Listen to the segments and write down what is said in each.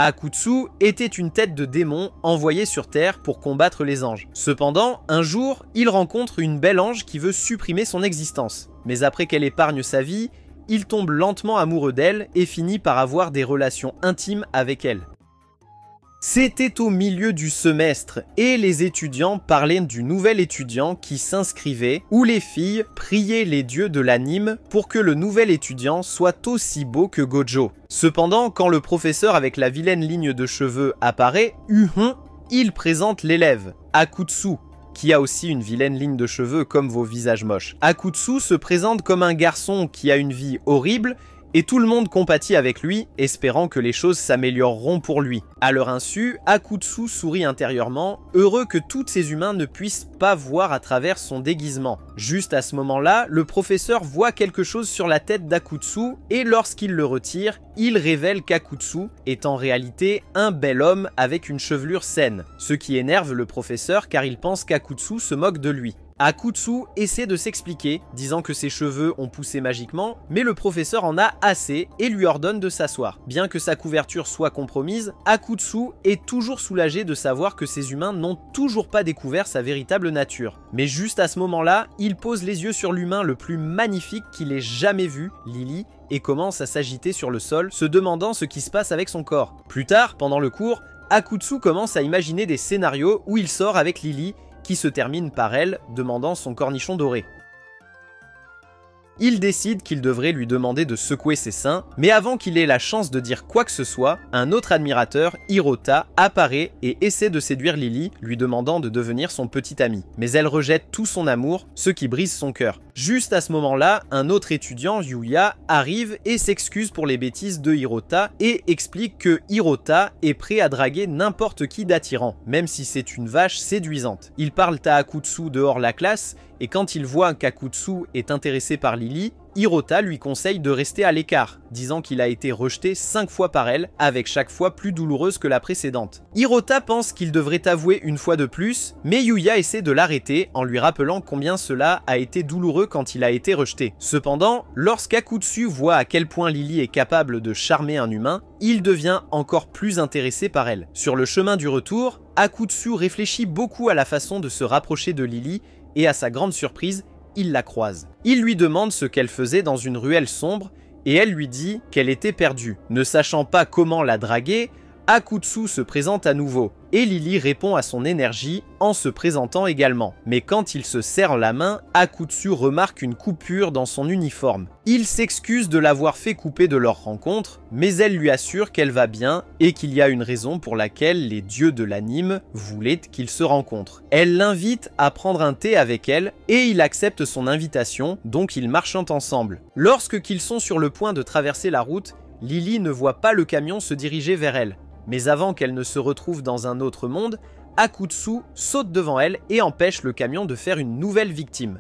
Akutsu était une tête de démon envoyée sur Terre pour combattre les anges. Cependant, un jour, il rencontre une belle ange qui veut supprimer son existence. Mais après qu'elle épargne sa vie, il tombe lentement amoureux d'elle et finit par avoir des relations intimes avec elle. C'était au milieu du semestre et les étudiants parlaient du nouvel étudiant qui s'inscrivait où les filles priaient les dieux de l'anime pour que le nouvel étudiant soit aussi beau que Gojo. Cependant, quand le professeur avec la vilaine ligne de cheveux apparaît, il présente l'élève, Akutsu, qui a aussi une vilaine ligne de cheveux comme vos visages moches. Akutsu se présente comme un garçon qui a une vie horrible et tout le monde compatit avec lui, espérant que les choses s'amélioreront pour lui. À leur insu, Akutsu sourit intérieurement, heureux que tous ces humains ne puissent pas voir à travers son déguisement. Juste à ce moment-là, le professeur voit quelque chose sur la tête d'Akutsu et lorsqu'il le retire, il révèle qu'Akutsu est en réalité un bel homme avec une chevelure saine, ce qui énerve le professeur car il pense qu'Akutsu se moque de lui. Akutsu essaie de s'expliquer, disant que ses cheveux ont poussé magiquement, mais le professeur en a assez et lui ordonne de s'asseoir. Bien que sa couverture soit compromise, Akutsu est toujours soulagé de savoir que ces humains n'ont toujours pas découvert sa véritable nature. Mais juste à ce moment-là, il pose les yeux sur l'humain le plus magnifique qu'il ait jamais vu, Lily, et commence à s'agiter sur le sol, se demandant ce qui se passe avec son corps. Plus tard, pendant le cours, Akutsu commence à imaginer des scénarios où il sort avec Lily, qui se termine par elle, demandant son cornichon doré. Il décide qu'il devrait lui demander de secouer ses seins, mais avant qu'il ait la chance de dire quoi que ce soit, un autre admirateur, Hirota, apparaît et essaie de séduire Lily, lui demandant de devenir son petit ami. Mais elle rejette tout son amour, ce qui brise son cœur. Juste à ce moment-là, un autre étudiant, Yuya, arrive et s'excuse pour les bêtises de Hirota et explique que Hirota est prêt à draguer n'importe qui d'attirant, même si c'est une vache séduisante. Ils parlent à Akutsu dehors la classe, et quand il voit qu'Akutsu est intéressé par Lily, Hirota lui conseille de rester à l'écart, disant qu'il a été rejeté 5 fois par elle, avec chaque fois plus douloureuse que la précédente. Hirota pense qu'il devrait avouer une fois de plus, mais Yuya essaie de l'arrêter en lui rappelant combien cela a été douloureux quand il a été rejeté. Cependant, lorsqu'Akutsu voit à quel point Lily est capable de charmer un humain, il devient encore plus intéressé par elle. Sur le chemin du retour, Akutsu réfléchit beaucoup à la façon de se rapprocher de Lily, et à sa grande surprise, il la croise. Il lui demande ce qu'elle faisait dans une ruelle sombre et elle lui dit qu'elle était perdue. Ne sachant pas comment la draguer, Akutsu se présente à nouveau et Lily répond à son énergie en se présentant également. Mais quand il se serre la main, Akutsu remarque une coupure dans son uniforme. Il s'excuse de l'avoir fait couper de leur rencontre, mais elle lui assure qu'elle va bien et qu'il y a une raison pour laquelle les dieux de l'anime voulaient qu'ils se rencontrent. Elle l'invite à prendre un thé avec elle et il accepte son invitation, donc ils marchent ensemble. Lorsque qu'ils sont sur le point de traverser la route, Lily ne voit pas le camion se diriger vers elle. Mais avant qu'elle ne se retrouve dans un autre monde, Akutsu saute devant elle et empêche le camion de faire une nouvelle victime.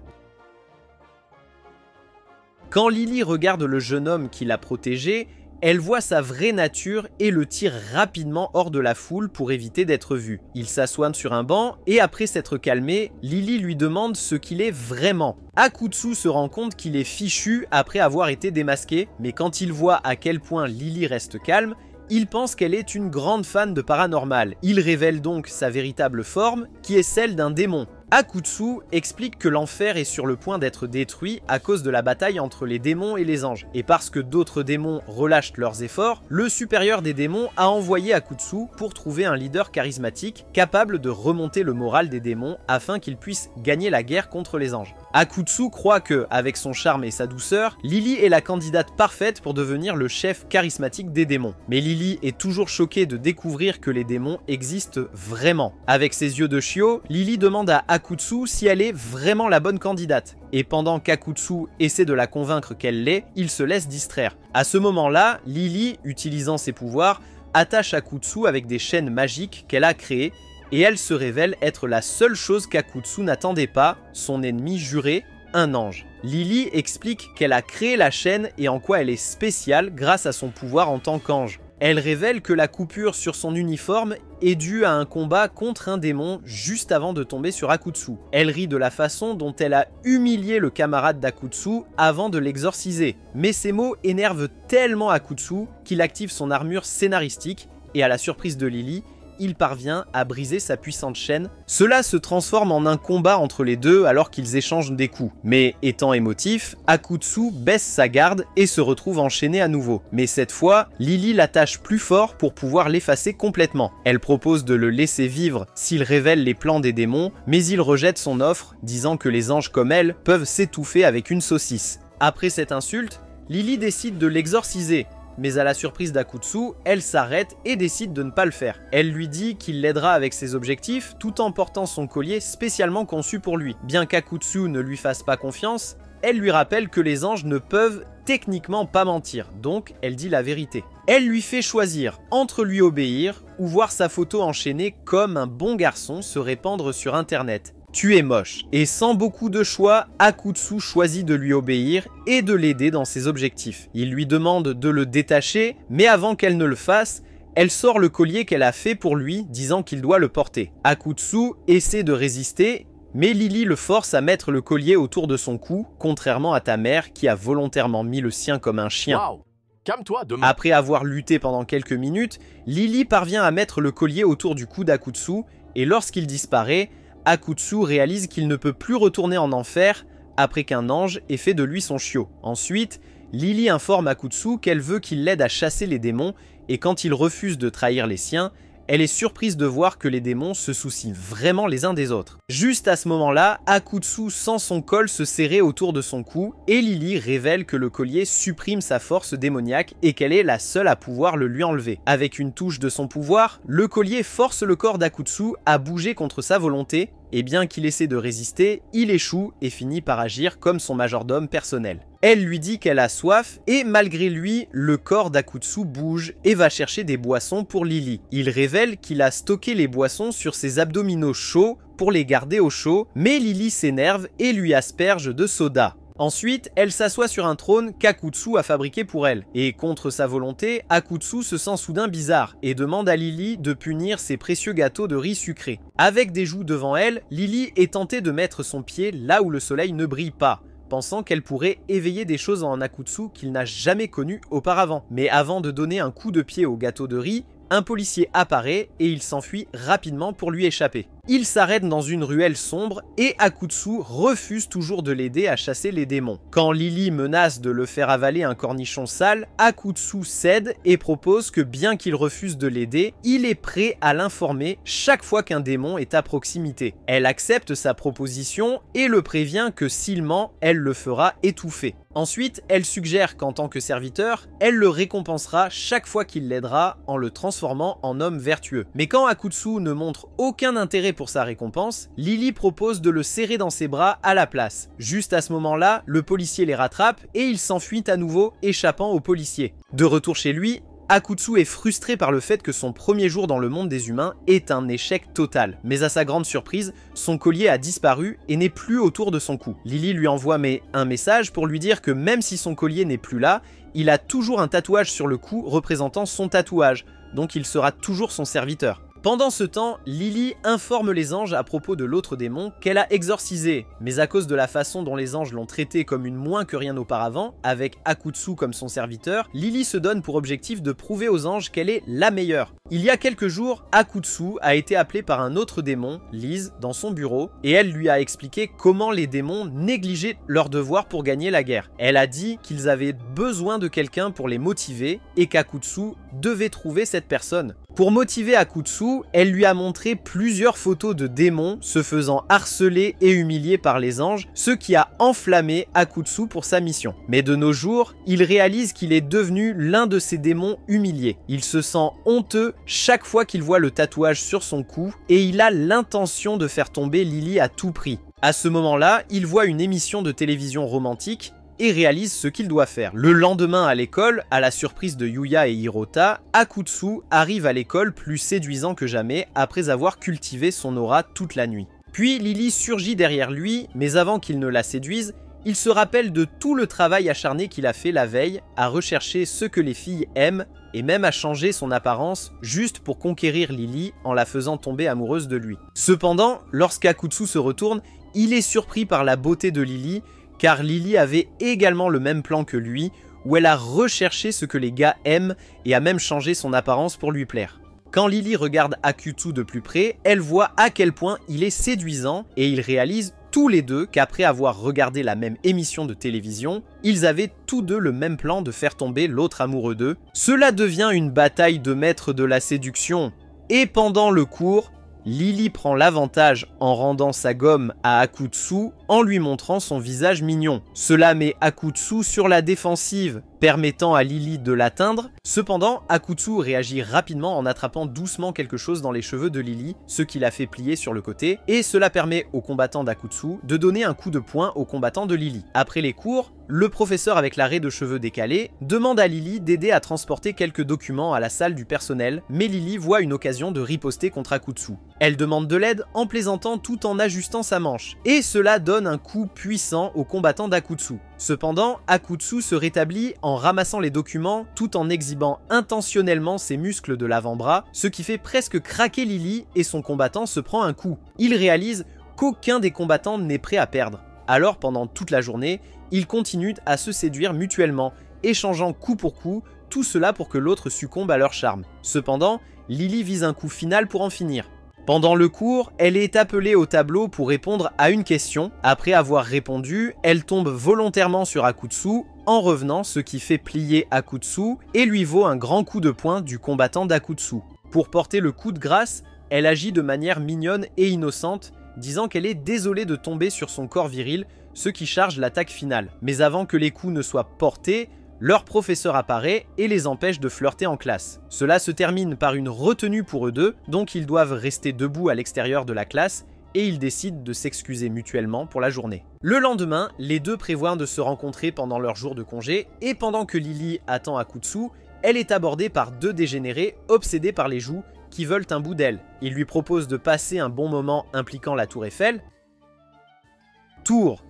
Quand Lily regarde le jeune homme qui l'a protégée, elle voit sa vraie nature et le tire rapidement hors de la foule pour éviter d'être vu. Il s'assoit sur un banc et après s'être calmé, Lily lui demande ce qu'il est vraiment. Akutsu se rend compte qu'il est fichu après avoir été démasqué, mais quand il voit à quel point Lily reste calme, il pense qu'elle est une grande fan de paranormal. Il révèle donc sa véritable forme, qui est celle d'un démon. Akutsu explique que l'enfer est sur le point d'être détruit à cause de la bataille entre les démons et les anges. Et parce que d'autres démons relâchent leurs efforts, le supérieur des démons a envoyé Akutsu pour trouver un leader charismatique capable de remonter le moral des démons afin qu'ils puissent gagner la guerre contre les anges. Akutsu croit que, avec son charme et sa douceur, Lily est la candidate parfaite pour devenir le chef charismatique des démons. Mais Lily est toujours choquée de découvrir que les démons existent vraiment. Avec ses yeux de chiot, Lily demande à Akutsu si elle est vraiment la bonne candidate. Et pendant qu'Akutsu essaie de la convaincre qu'elle l'est, il se laisse distraire. À ce moment-là, Lily, utilisant ses pouvoirs, attache Akutsu avec des chaînes magiques qu'elle a créées et elle se révèle être la seule chose qu'Akutsu n'attendait pas, son ennemi juré, un ange. Lily explique qu'elle a créé la chaîne et en quoi elle est spéciale grâce à son pouvoir en tant qu'ange. Elle révèle que la coupure sur son uniforme est due à un combat contre un démon juste avant de tomber sur Akutsu. Elle rit de la façon dont elle a humilié le camarade d'Akutsu avant de l'exorciser. Mais ces mots énervent tellement Akutsu qu'il active son armure scénaristique et à la surprise de Lily, il parvient à briser sa puissante chaîne. Cela se transforme en un combat entre les deux alors qu'ils échangent des coups. Mais étant émotif, Akutsu baisse sa garde et se retrouve enchaîné à nouveau. Mais cette fois, Lily l'attache plus fort pour pouvoir l'effacer complètement. Elle propose de le laisser vivre s'il révèle les plans des démons, mais il rejette son offre, disant que les anges comme elle peuvent s'étouffer avec une saucisse. Après cette insulte, Lily décide de l'exorciser. Mais à la surprise d'Akutsu, elle s'arrête et décide de ne pas le faire. Elle lui dit qu'il l'aidera avec ses objectifs tout en portant son collier spécialement conçu pour lui. Bien qu'Akutsu ne lui fasse pas confiance, elle lui rappelle que les anges ne peuvent techniquement pas mentir, donc elle dit la vérité. Elle lui fait choisir entre lui obéir ou voir sa photo enchaînée comme un bon garçon se répandre sur internet. Tu es moche. Et sans beaucoup de choix, Akutsu choisit de lui obéir et de l'aider dans ses objectifs. Il lui demande de le détacher, mais avant qu'elle ne le fasse, elle sort le collier qu'elle a fait pour lui, disant qu'il doit le porter. Akutsu essaie de résister, mais Lily le force à mettre le collier autour de son cou, contrairement à ta mère qui a volontairement mis le sien comme un chien. Wow. Calme-toi, demain. Après avoir lutté pendant quelques minutes, Lily parvient à mettre le collier autour du cou d'Akutsu, et lorsqu'il disparaît, Akutsu réalise qu'il ne peut plus retourner en enfer après qu'un ange ait fait de lui son chiot. Ensuite, Lily informe Akutsu qu'elle veut qu'il l'aide à chasser les démons et quand il refuse de trahir les siens, elle est surprise de voir que les démons se soucient vraiment les uns des autres. Juste à ce moment-là, Akutsu sent son col se serrer autour de son cou et Lily révèle que le collier supprime sa force démoniaque et qu'elle est la seule à pouvoir le lui enlever. Avec une touche de son pouvoir, le collier force le corps d'Akutsu à bouger contre sa volonté et bien qu'il essaie de résister, il échoue et finit par agir comme son majordome personnel. Elle lui dit qu'elle a soif et malgré lui, le corps d'Akutsu bouge et va chercher des boissons pour Lily. Il révèle qu'il a stocké les boissons sur ses abdominaux chauds pour les garder au chaud, mais Lily s'énerve et lui asperge de soda. Ensuite, elle s'assoit sur un trône qu'Akutsu a fabriqué pour elle. Et contre sa volonté, Akutsu se sent soudain bizarre et demande à Lily de punir ses précieux gâteaux de riz sucré. Avec des joues devant elle, Lily est tentée de mettre son pied là où le soleil ne brille pas, pensant qu'elle pourrait éveiller des choses en Akutsu qu'il n'a jamais connues auparavant. Mais avant de donner un coup de pied au gâteau de riz, un policier apparaît et il s'enfuit rapidement pour lui échapper. Il s'arrête dans une ruelle sombre et Akutsu refuse toujours de l'aider à chasser les démons. Quand Lily menace de le faire avaler un cornichon sale, Akutsu cède et propose que bien qu'il refuse de l'aider, il est prêt à l'informer chaque fois qu'un démon est à proximité. Elle accepte sa proposition et le prévient que s'il ment, elle le fera étouffer. Ensuite, elle suggère qu'en tant que serviteur, elle le récompensera chaque fois qu'il l'aidera en le transformant en homme vertueux. Mais quand Akutsu ne montre aucun intérêt pour sa récompense, Lily propose de le serrer dans ses bras à la place. Juste à ce moment-là, le policier les rattrape et il s'enfuit à nouveau, échappant au policier. De retour chez lui, Akutsu est frustré par le fait que son premier jour dans le monde des humains est un échec total. Mais à sa grande surprise, son collier a disparu et n'est plus autour de son cou. Lily lui envoie un message pour lui dire que même si son collier n'est plus là, il a toujours un tatouage sur le cou représentant son tatouage, donc il sera toujours son serviteur. Pendant ce temps, Lily informe les anges à propos de l'autre démon qu'elle a exorcisé, mais à cause de la façon dont les anges l'ont traité comme une moins que rien auparavant, avec Akutsu comme son serviteur, Lily se donne pour objectif de prouver aux anges qu'elle est la meilleure. Il y a quelques jours, Akutsu a été appelé par un autre démon, Liz, dans son bureau, et elle lui a expliqué comment les démons négligeaient leur devoir pour gagner la guerre. Elle a dit qu'ils avaient besoin de quelqu'un pour les motiver, et qu'Akutsu devait trouver cette personne. Pour motiver Akutsu, elle lui a montré plusieurs photos de démons se faisant harceler et humilier par les anges, ce qui a enflammé Akutsu pour sa mission. Mais de nos jours, il réalise qu'il est devenu l'un de ces démons humiliés. Il se sent honteux chaque fois qu'il voit le tatouage sur son cou et il a l'intention de faire tomber Lily à tout prix. À ce moment-là, il voit une émission de télévision romantique et réalise ce qu'il doit faire. Le lendemain à l'école, à la surprise de Yuya et Hirota, Akutsu arrive à l'école plus séduisant que jamais après avoir cultivé son aura toute la nuit. Puis Lily surgit derrière lui, mais avant qu'il ne la séduise, il se rappelle de tout le travail acharné qu'il a fait la veille à rechercher ce que les filles aiment et même à changer son apparence juste pour conquérir Lily en la faisant tomber amoureuse de lui. Cependant, lorsqu'Akutsu se retourne, il est surpris par la beauté de Lily car Lily avait également le même plan que lui, où elle a recherché ce que les gars aiment et a même changé son apparence pour lui plaire. Quand Lily regarde Akutsu de plus près, elle voit à quel point il est séduisant et ils réalisent tous les deux qu'après avoir regardé la même émission de télévision, ils avaient tous deux le même plan de faire tomber l'autre amoureux d'eux. Cela devient une bataille de maîtres de la séduction. Et pendant le cours, Lily prend l'avantage en rendant sa gomme à Akutsu en lui montrant son visage mignon. Cela met Akutsu sur la défensive, permettant à Lily de l'atteindre. Cependant, Akutsu réagit rapidement en attrapant doucement quelque chose dans les cheveux de Lily, ce qui la fait plier sur le côté, et cela permet au combattant d'Akutsu de donner un coup de poing au combattant de Lily. Après les cours, le professeur avec l'arrêt de cheveux décalé demande à Lily d'aider à transporter quelques documents à la salle du personnel, mais Lily voit une occasion de riposter contre Akutsu. Elle demande de l'aide en plaisantant tout en ajustant sa manche, et cela donne un coup puissant au combattant d'Akutsu. Cependant, Akutsu se rétablit en ramassant les documents tout en exhibant intentionnellement ses muscles de l'avant-bras, ce qui fait presque craquer Lily et son combattant se prend un coup. Il réalise qu'aucun des combattants n'est prêt à perdre. Alors pendant toute la journée, ils continuent à se séduire mutuellement, échangeant coup pour coup, tout cela pour que l'autre succombe à leur charme. Cependant, Lily vise un coup final pour en finir. Pendant le cours, elle est appelée au tableau pour répondre à une question. Après avoir répondu, elle tombe volontairement sur Akutsu en revenant, ce qui fait plier Akutsu et lui vaut un grand coup de poing du combattant d'Akutsu. Pour porter le coup de grâce, elle agit de manière mignonne et innocente, disant qu'elle est désolée de tomber sur son corps viril, ce qui charge l'attaque finale. Mais avant que les coups ne soient portés, leur professeur apparaît et les empêche de flirter en classe. Cela se termine par une retenue pour eux deux, donc ils doivent rester debout à l'extérieur de la classe et ils décident de s'excuser mutuellement pour la journée. Le lendemain, les deux prévoient de se rencontrer pendant leur jour de congé et pendant que Lily attend Akutsu, elle est abordée par deux dégénérés obsédés par les joues qui veulent un bout d'elle. Ils lui proposent de passer un bon moment impliquant la tour Eiffel.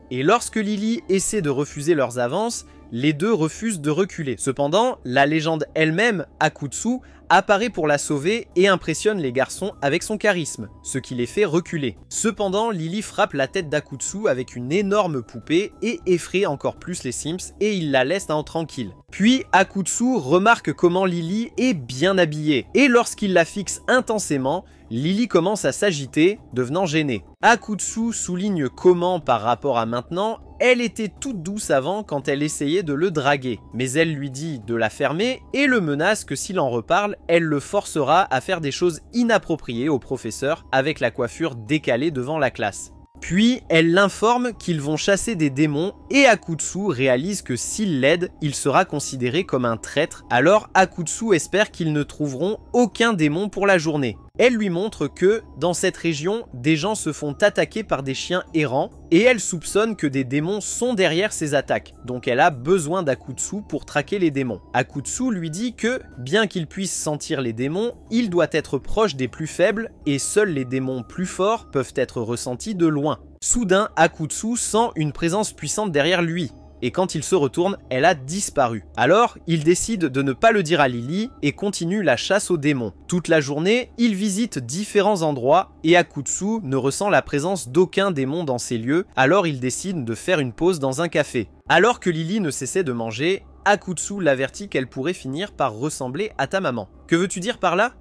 Et lorsque Lily essaie de refuser leurs avances, les deux refusent de reculer. Cependant, la légende elle-même, Akutsu, apparaît pour la sauver et impressionne les garçons avec son charisme, ce qui les fait reculer. Cependant, Lily frappe la tête d'Akutsu avec une énorme poupée et effraie encore plus les Sims et il la laisse tranquille. Puis Akutsu remarque comment Lily est bien habillée et lorsqu'il la fixe intensément, Lily commence à s'agiter, devenant gênée. Akutsu souligne comment, par rapport à maintenant, elle était toute douce avant quand elle essayait de le draguer, mais elle lui dit de la fermer et le menace que s'il en reparle, elle le forcera à faire des choses inappropriées au professeur avec la coiffure décalée devant la classe. Puis, elle l'informe qu'ils vont chasser des démons et Akutsu réalise que s'il l'aide, il sera considéré comme un traître. Alors Akutsu espère qu'ils ne trouveront aucun démon pour la journée. Elle lui montre que, dans cette région, des gens se font attaquer par des chiens errants et elle soupçonne que des démons sont derrière ces attaques. Donc elle a besoin d'Akutsu pour traquer les démons. Akutsu lui dit que, bien qu'il puisse sentir les démons, il doit être proche des plus faibles et seuls les démons plus forts peuvent être ressentis de loin. Soudain, Akutsu sent une présence puissante derrière lui. Et quand il se retourne, elle a disparu. Alors, il décide de ne pas le dire à Lily et continue la chasse aux démons. Toute la journée, il visite différents endroits et Akutsu ne ressent la présence d'aucun démon dans ces lieux, alors il décide de faire une pause dans un café. Alors que Lily ne cessait de manger, Akutsu l'avertit qu'elle pourrait finir par ressembler à ta maman. Que veux-tu dire par là ?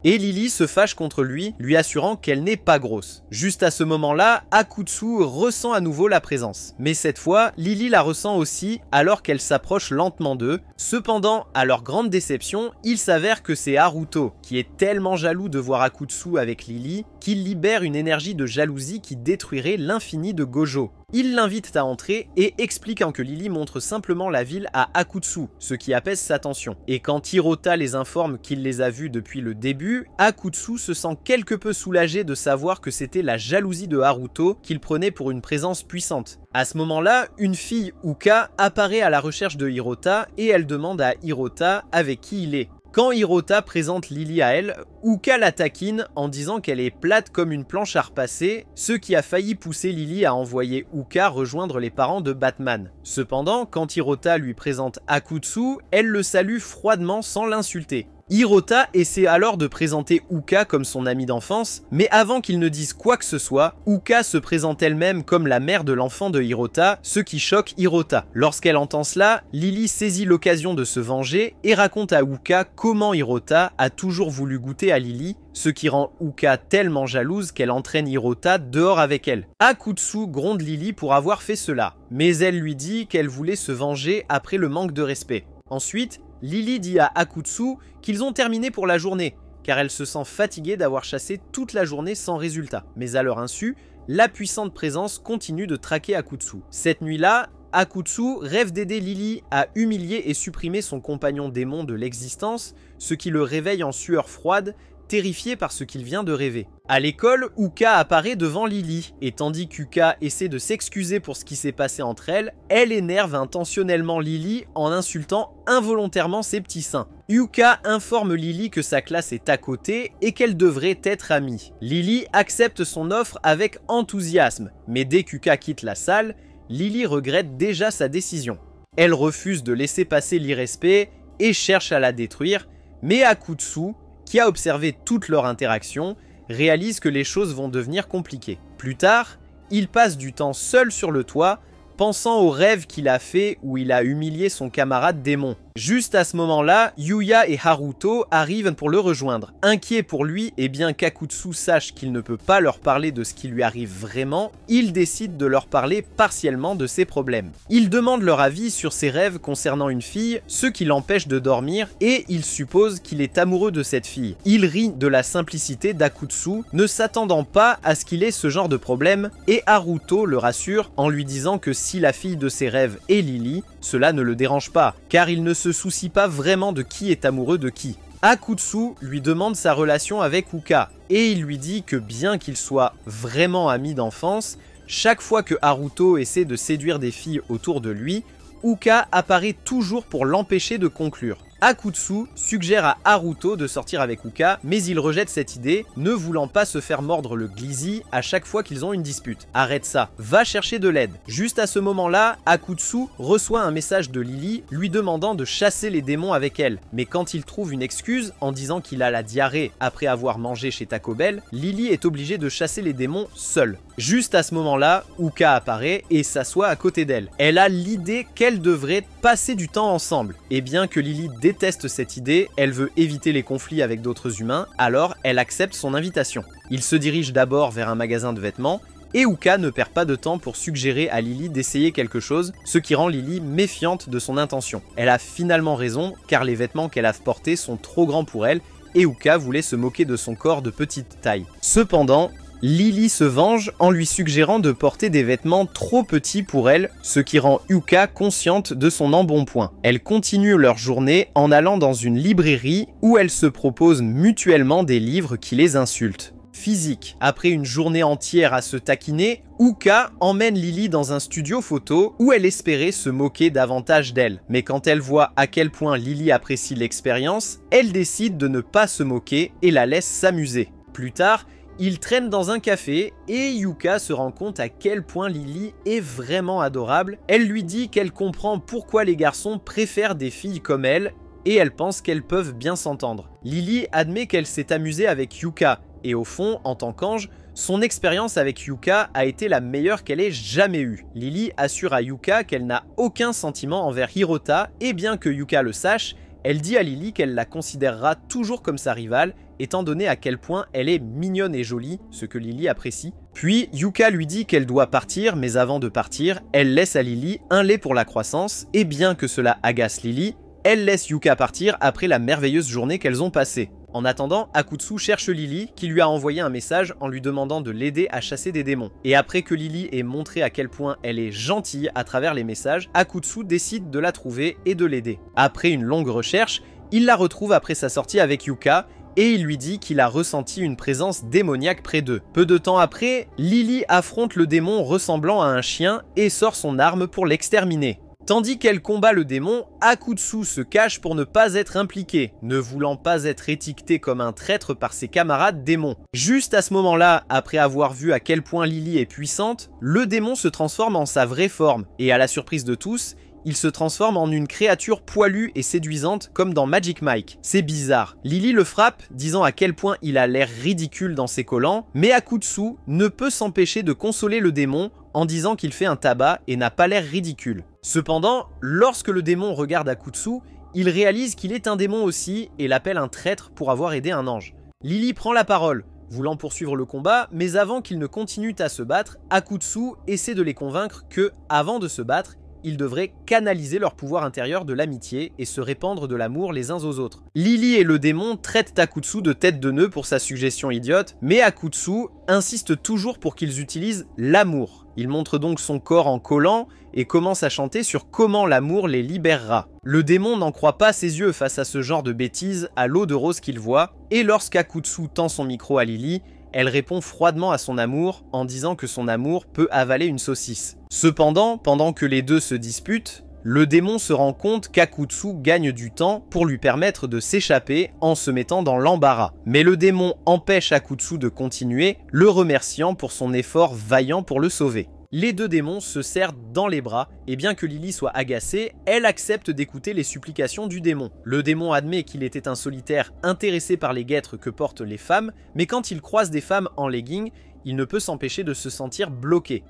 Et Lily se fâche contre lui, lui assurant qu'elle n'est pas grosse. Juste à ce moment-là, Akutsu ressent à nouveau la présence. Mais cette fois, Lily la ressent aussi alors qu'elle s'approche lentement d'eux. Cependant, à leur grande déception, il s'avère que c'est Haruto, qui est tellement jaloux de voir Akutsu avec Lily, qu'il libère une énergie de jalousie qui détruirait l'infini de Gojo. Il l'invite à entrer et expliquant que Lily montre simplement la ville à Akutsu, ce qui apaise sa tension. Et quand Hirota les informe qu'il les a vus depuis le début, Akutsu se sent quelque peu soulagé de savoir que c'était la jalousie de Haruto qu'il prenait pour une présence puissante. À ce moment-là, une fille, Uka, apparaît à la recherche de Hirota et elle demande à Hirota avec qui il est. Quand Hirota présente Lily à elle, Uka la taquine en disant qu'elle est plate comme une planche à repasser, ce qui a failli pousser Lily à envoyer Uka rejoindre les parents de Batman. Cependant, quand Hirota lui présente Akutsu, elle le salue froidement sans l'insulter. Hirota essaie alors de présenter Uka comme son amie d'enfance, mais avant qu'il ne dise quoi que ce soit, Uka se présente elle-même comme la mère de l'enfant de Hirota, ce qui choque Hirota. Lorsqu'elle entend cela, Lily saisit l'occasion de se venger et raconte à Uka comment Hirota a toujours voulu goûter à Lily, ce qui rend Uka tellement jalouse qu'elle entraîne Hirota dehors avec elle. Akutsu gronde Lily pour avoir fait cela, mais elle lui dit qu'elle voulait se venger après le manque de respect. Ensuite, Lily dit à Akutsu qu'ils ont terminé pour la journée, car elle se sent fatiguée d'avoir chassé toute la journée sans résultat. Mais à leur insu, la puissante présence continue de traquer Akutsu. Cette nuit-là, Akutsu rêve d'aider Lily à humilier et supprimer son compagnon démon de l'existence, ce qui le réveille en sueur froide, terrifié par ce qu'il vient de rêver. À l'école, Uka apparaît devant Lily, et tandis qu'Uka essaie de s'excuser pour ce qui s'est passé entre elles, elle énerve intentionnellement Lily en insultant involontairement ses petits seins. Uka informe Lily que sa classe est à côté et qu'elle devrait être amie. Lily accepte son offre avec enthousiasme, mais dès qu'Uka quitte la salle, Lily regrette déjà sa décision. Elle refuse de laisser passer l'irrespect et cherche à la détruire, mais Akutsu, qui a observé toute leur interaction, réalise que les choses vont devenir compliquées. Plus tard, il passe du temps seul sur le toit, pensant au rêve qu'il a fait où il a humilié son camarade démon. Juste à ce moment-là, Yuya et Haruto arrivent pour le rejoindre. Inquiets pour lui, et bien qu'Akutsu sache qu'il ne peut pas leur parler de ce qui lui arrive vraiment, il décide de leur parler partiellement de ses problèmes. Il demande leur avis sur ses rêves concernant une fille, ce qui l'empêche de dormir, et il suppose qu'il est amoureux de cette fille. Il rit de la simplicité d'Akutsu, ne s'attendant pas à ce qu'il ait ce genre de problème, et Haruto le rassure en lui disant que si la fille de ses rêves est Lily, cela ne le dérange pas, car il ne se soucie pas vraiment de qui est amoureux de qui. Akutsu lui demande sa relation avec Uka, et il lui dit que bien qu'ils soient vraiment amis d'enfance, chaque fois que Haruto essaie de séduire des filles autour de lui, Uka apparaît toujours pour l'empêcher de conclure. Akutsu suggère à Haruto de sortir avec Uka, mais il rejette cette idée, ne voulant pas se faire mordre le glizi à chaque fois qu'ils ont une dispute. Arrête ça, va chercher de l'aide. Juste à ce moment-là, Akutsu reçoit un message de Lily lui demandant de chasser les démons avec elle. Mais quand il trouve une excuse en disant qu'il a la diarrhée après avoir mangé chez Taco Bell, Lily est obligée de chasser les démons seule. Juste à ce moment-là, Uka apparaît et s'assoit à côté d'elle. Elle a l'idée qu'elle devrait passer du temps ensemble. Et bien que Lily déteste cette idée, elle veut éviter les conflits avec d'autres humains, alors elle accepte son invitation. Ils se dirigent d'abord vers un magasin de vêtements, et Uka ne perd pas de temps pour suggérer à Lily d'essayer quelque chose, ce qui rend Lily méfiante de son intention. Elle a finalement raison, car les vêtements qu'elle a portés sont trop grands pour elle, et Uka voulait se moquer de son corps de petite taille. Cependant, Lily se venge en lui suggérant de porter des vêtements trop petits pour elle, ce qui rend Uka consciente de son embonpoint. Elles continuent leur journée en allant dans une librairie où elles se proposent mutuellement des livres qui les insultent. Physique. Après une journée entière à se taquiner, Uka emmène Lily dans un studio photo où elle espérait se moquer davantage d'elle. Mais quand elle voit à quel point Lily apprécie l'expérience, elle décide de ne pas se moquer et la laisse s'amuser. Plus tard, ils traînent dans un café et Yuka se rend compte à quel point Lily est vraiment adorable. Elle lui dit qu'elle comprend pourquoi les garçons préfèrent des filles comme elle et elle pense qu'elles peuvent bien s'entendre. Lily admet qu'elle s'est amusée avec Yuka et au fond, en tant qu'ange, son expérience avec Yuka a été la meilleure qu'elle ait jamais eue. Lily assure à Yuka qu'elle n'a aucun sentiment envers Hirota et bien que Yuka le sache, elle dit à Lily qu'elle la considérera toujours comme sa rivale, étant donné à quel point elle est mignonne et jolie, ce que Lily apprécie. Puis Yuka lui dit qu'elle doit partir, mais avant de partir, elle laisse à Lily un lait pour la croissance, et bien que cela agace Lily, elle laisse Yuka partir après la merveilleuse journée qu'elles ont passée. En attendant, Akutsu cherche Lily, qui lui a envoyé un message en lui demandant de l'aider à chasser des démons. Et après que Lily ait montré à quel point elle est gentille à travers les messages, Akutsu décide de la trouver et de l'aider. Après une longue recherche, il la retrouve après sa sortie avec Yuka, et il lui dit qu'il a ressenti une présence démoniaque près d'eux. Peu de temps après, Lily affronte le démon ressemblant à un chien et sort son arme pour l'exterminer. Tandis qu'elle combat le démon, Akutsu se cache pour ne pas être impliqué, ne voulant pas être étiqueté comme un traître par ses camarades démons. Juste à ce moment-là, après avoir vu à quel point Lily est puissante, le démon se transforme en sa vraie forme, et à la surprise de tous, il se transforme en une créature poilue et séduisante comme dans Magic Mike. C'est bizarre. Lily le frappe, disant à quel point il a l'air ridicule dans ses collants, mais Akutsu ne peut s'empêcher de consoler le démon en disant qu'il fait un tabac et n'a pas l'air ridicule. Cependant, lorsque le démon regarde Akutsu, il réalise qu'il est un démon aussi et l'appelle un traître pour avoir aidé un ange. Lily prend la parole, voulant poursuivre le combat, mais avant qu'ils ne continuent à se battre, Akutsu essaie de les convaincre que, avant de se battre, ils devraient canaliser leur pouvoir intérieur de l'amitié et se répandre de l'amour les uns aux autres. Lily et le démon traitent Akutsu de tête de nœud pour sa suggestion idiote, mais Akutsu insiste toujours pour qu'ils utilisent l'amour. Il montre donc son corps en collant et commence à chanter sur comment l'amour les libérera. Le démon n'en croit pas ses yeux face à ce genre de bêtises à l'eau de rose qu'il voit, et lorsqu'Akutsu tend son micro à Lily, elle répond froidement à son amour en disant que son amour peut avaler une saucisse. Cependant, pendant que les deux se disputent, le démon se rend compte qu'Akutsu gagne du temps pour lui permettre de s'échapper en se mettant dans l'embarras. Mais le démon empêche Akutsu de continuer, le remerciant pour son effort vaillant pour le sauver. Les deux démons se serrent dans les bras, et bien que Lily soit agacée, elle accepte d'écouter les supplications du démon. Le démon admet qu'il était un solitaire intéressé par les guêtres que portent les femmes, mais quand il croise des femmes en leggings, il ne peut s'empêcher de se sentir bloqué.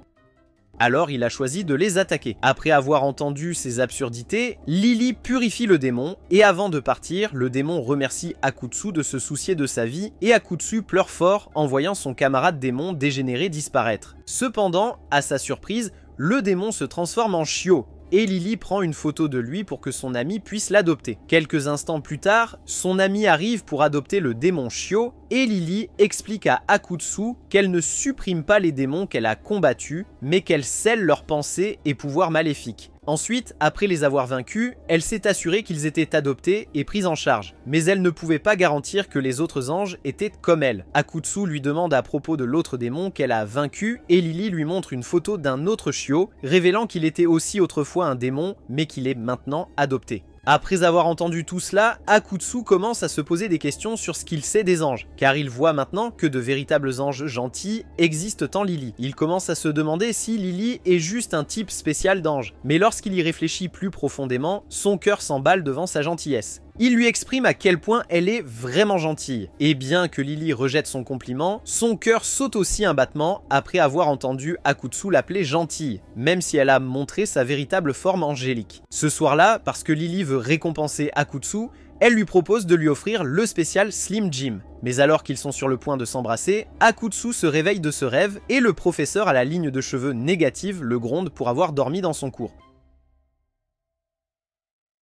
Alors il a choisi de les attaquer. Après avoir entendu ces absurdités, Lily purifie le démon, et avant de partir, le démon remercie Akutsu de se soucier de sa vie, et Akutsu pleure fort en voyant son camarade démon dégénéré disparaître. Cependant, à sa surprise, le démon se transforme en chiot, et Lily prend une photo de lui pour que son ami puisse l'adopter. Quelques instants plus tard, son ami arrive pour adopter le démon chiot, et Lily explique à Akutsu qu'elle ne supprime pas les démons qu'elle a combattus, mais qu'elle scelle leurs pensées et pouvoirs maléfiques. Ensuite, après les avoir vaincus, elle s'est assurée qu'ils étaient adoptés et pris en charge. Mais elle ne pouvait pas garantir que les autres anges étaient comme elle. Akutsu lui demande à propos de l'autre démon qu'elle a vaincu, et Lily lui montre une photo d'un autre chiot, révélant qu'il était aussi autrefois un démon, mais qu'il est maintenant adopté. Après avoir entendu tout cela, Akutsu commence à se poser des questions sur ce qu'il sait des anges, car il voit maintenant que de véritables anges gentils existent en Lily. Il commence à se demander si Lily est juste un type spécial d'ange, mais lorsqu'il y réfléchit plus profondément, son cœur s'emballe devant sa gentillesse. Il lui exprime à quel point elle est vraiment gentille. Et bien que Lily rejette son compliment, son cœur saute aussi un battement après avoir entendu Akutsu l'appeler gentille, même si elle a montré sa véritable forme angélique. Ce soir-là, parce que Lily veut récompenser Akutsu, elle lui propose de lui offrir le spécial Slim Jim. Mais alors qu'ils sont sur le point de s'embrasser, Akutsu se réveille de ce rêve et le professeur à la ligne de cheveux négative le gronde pour avoir dormi dans son cours.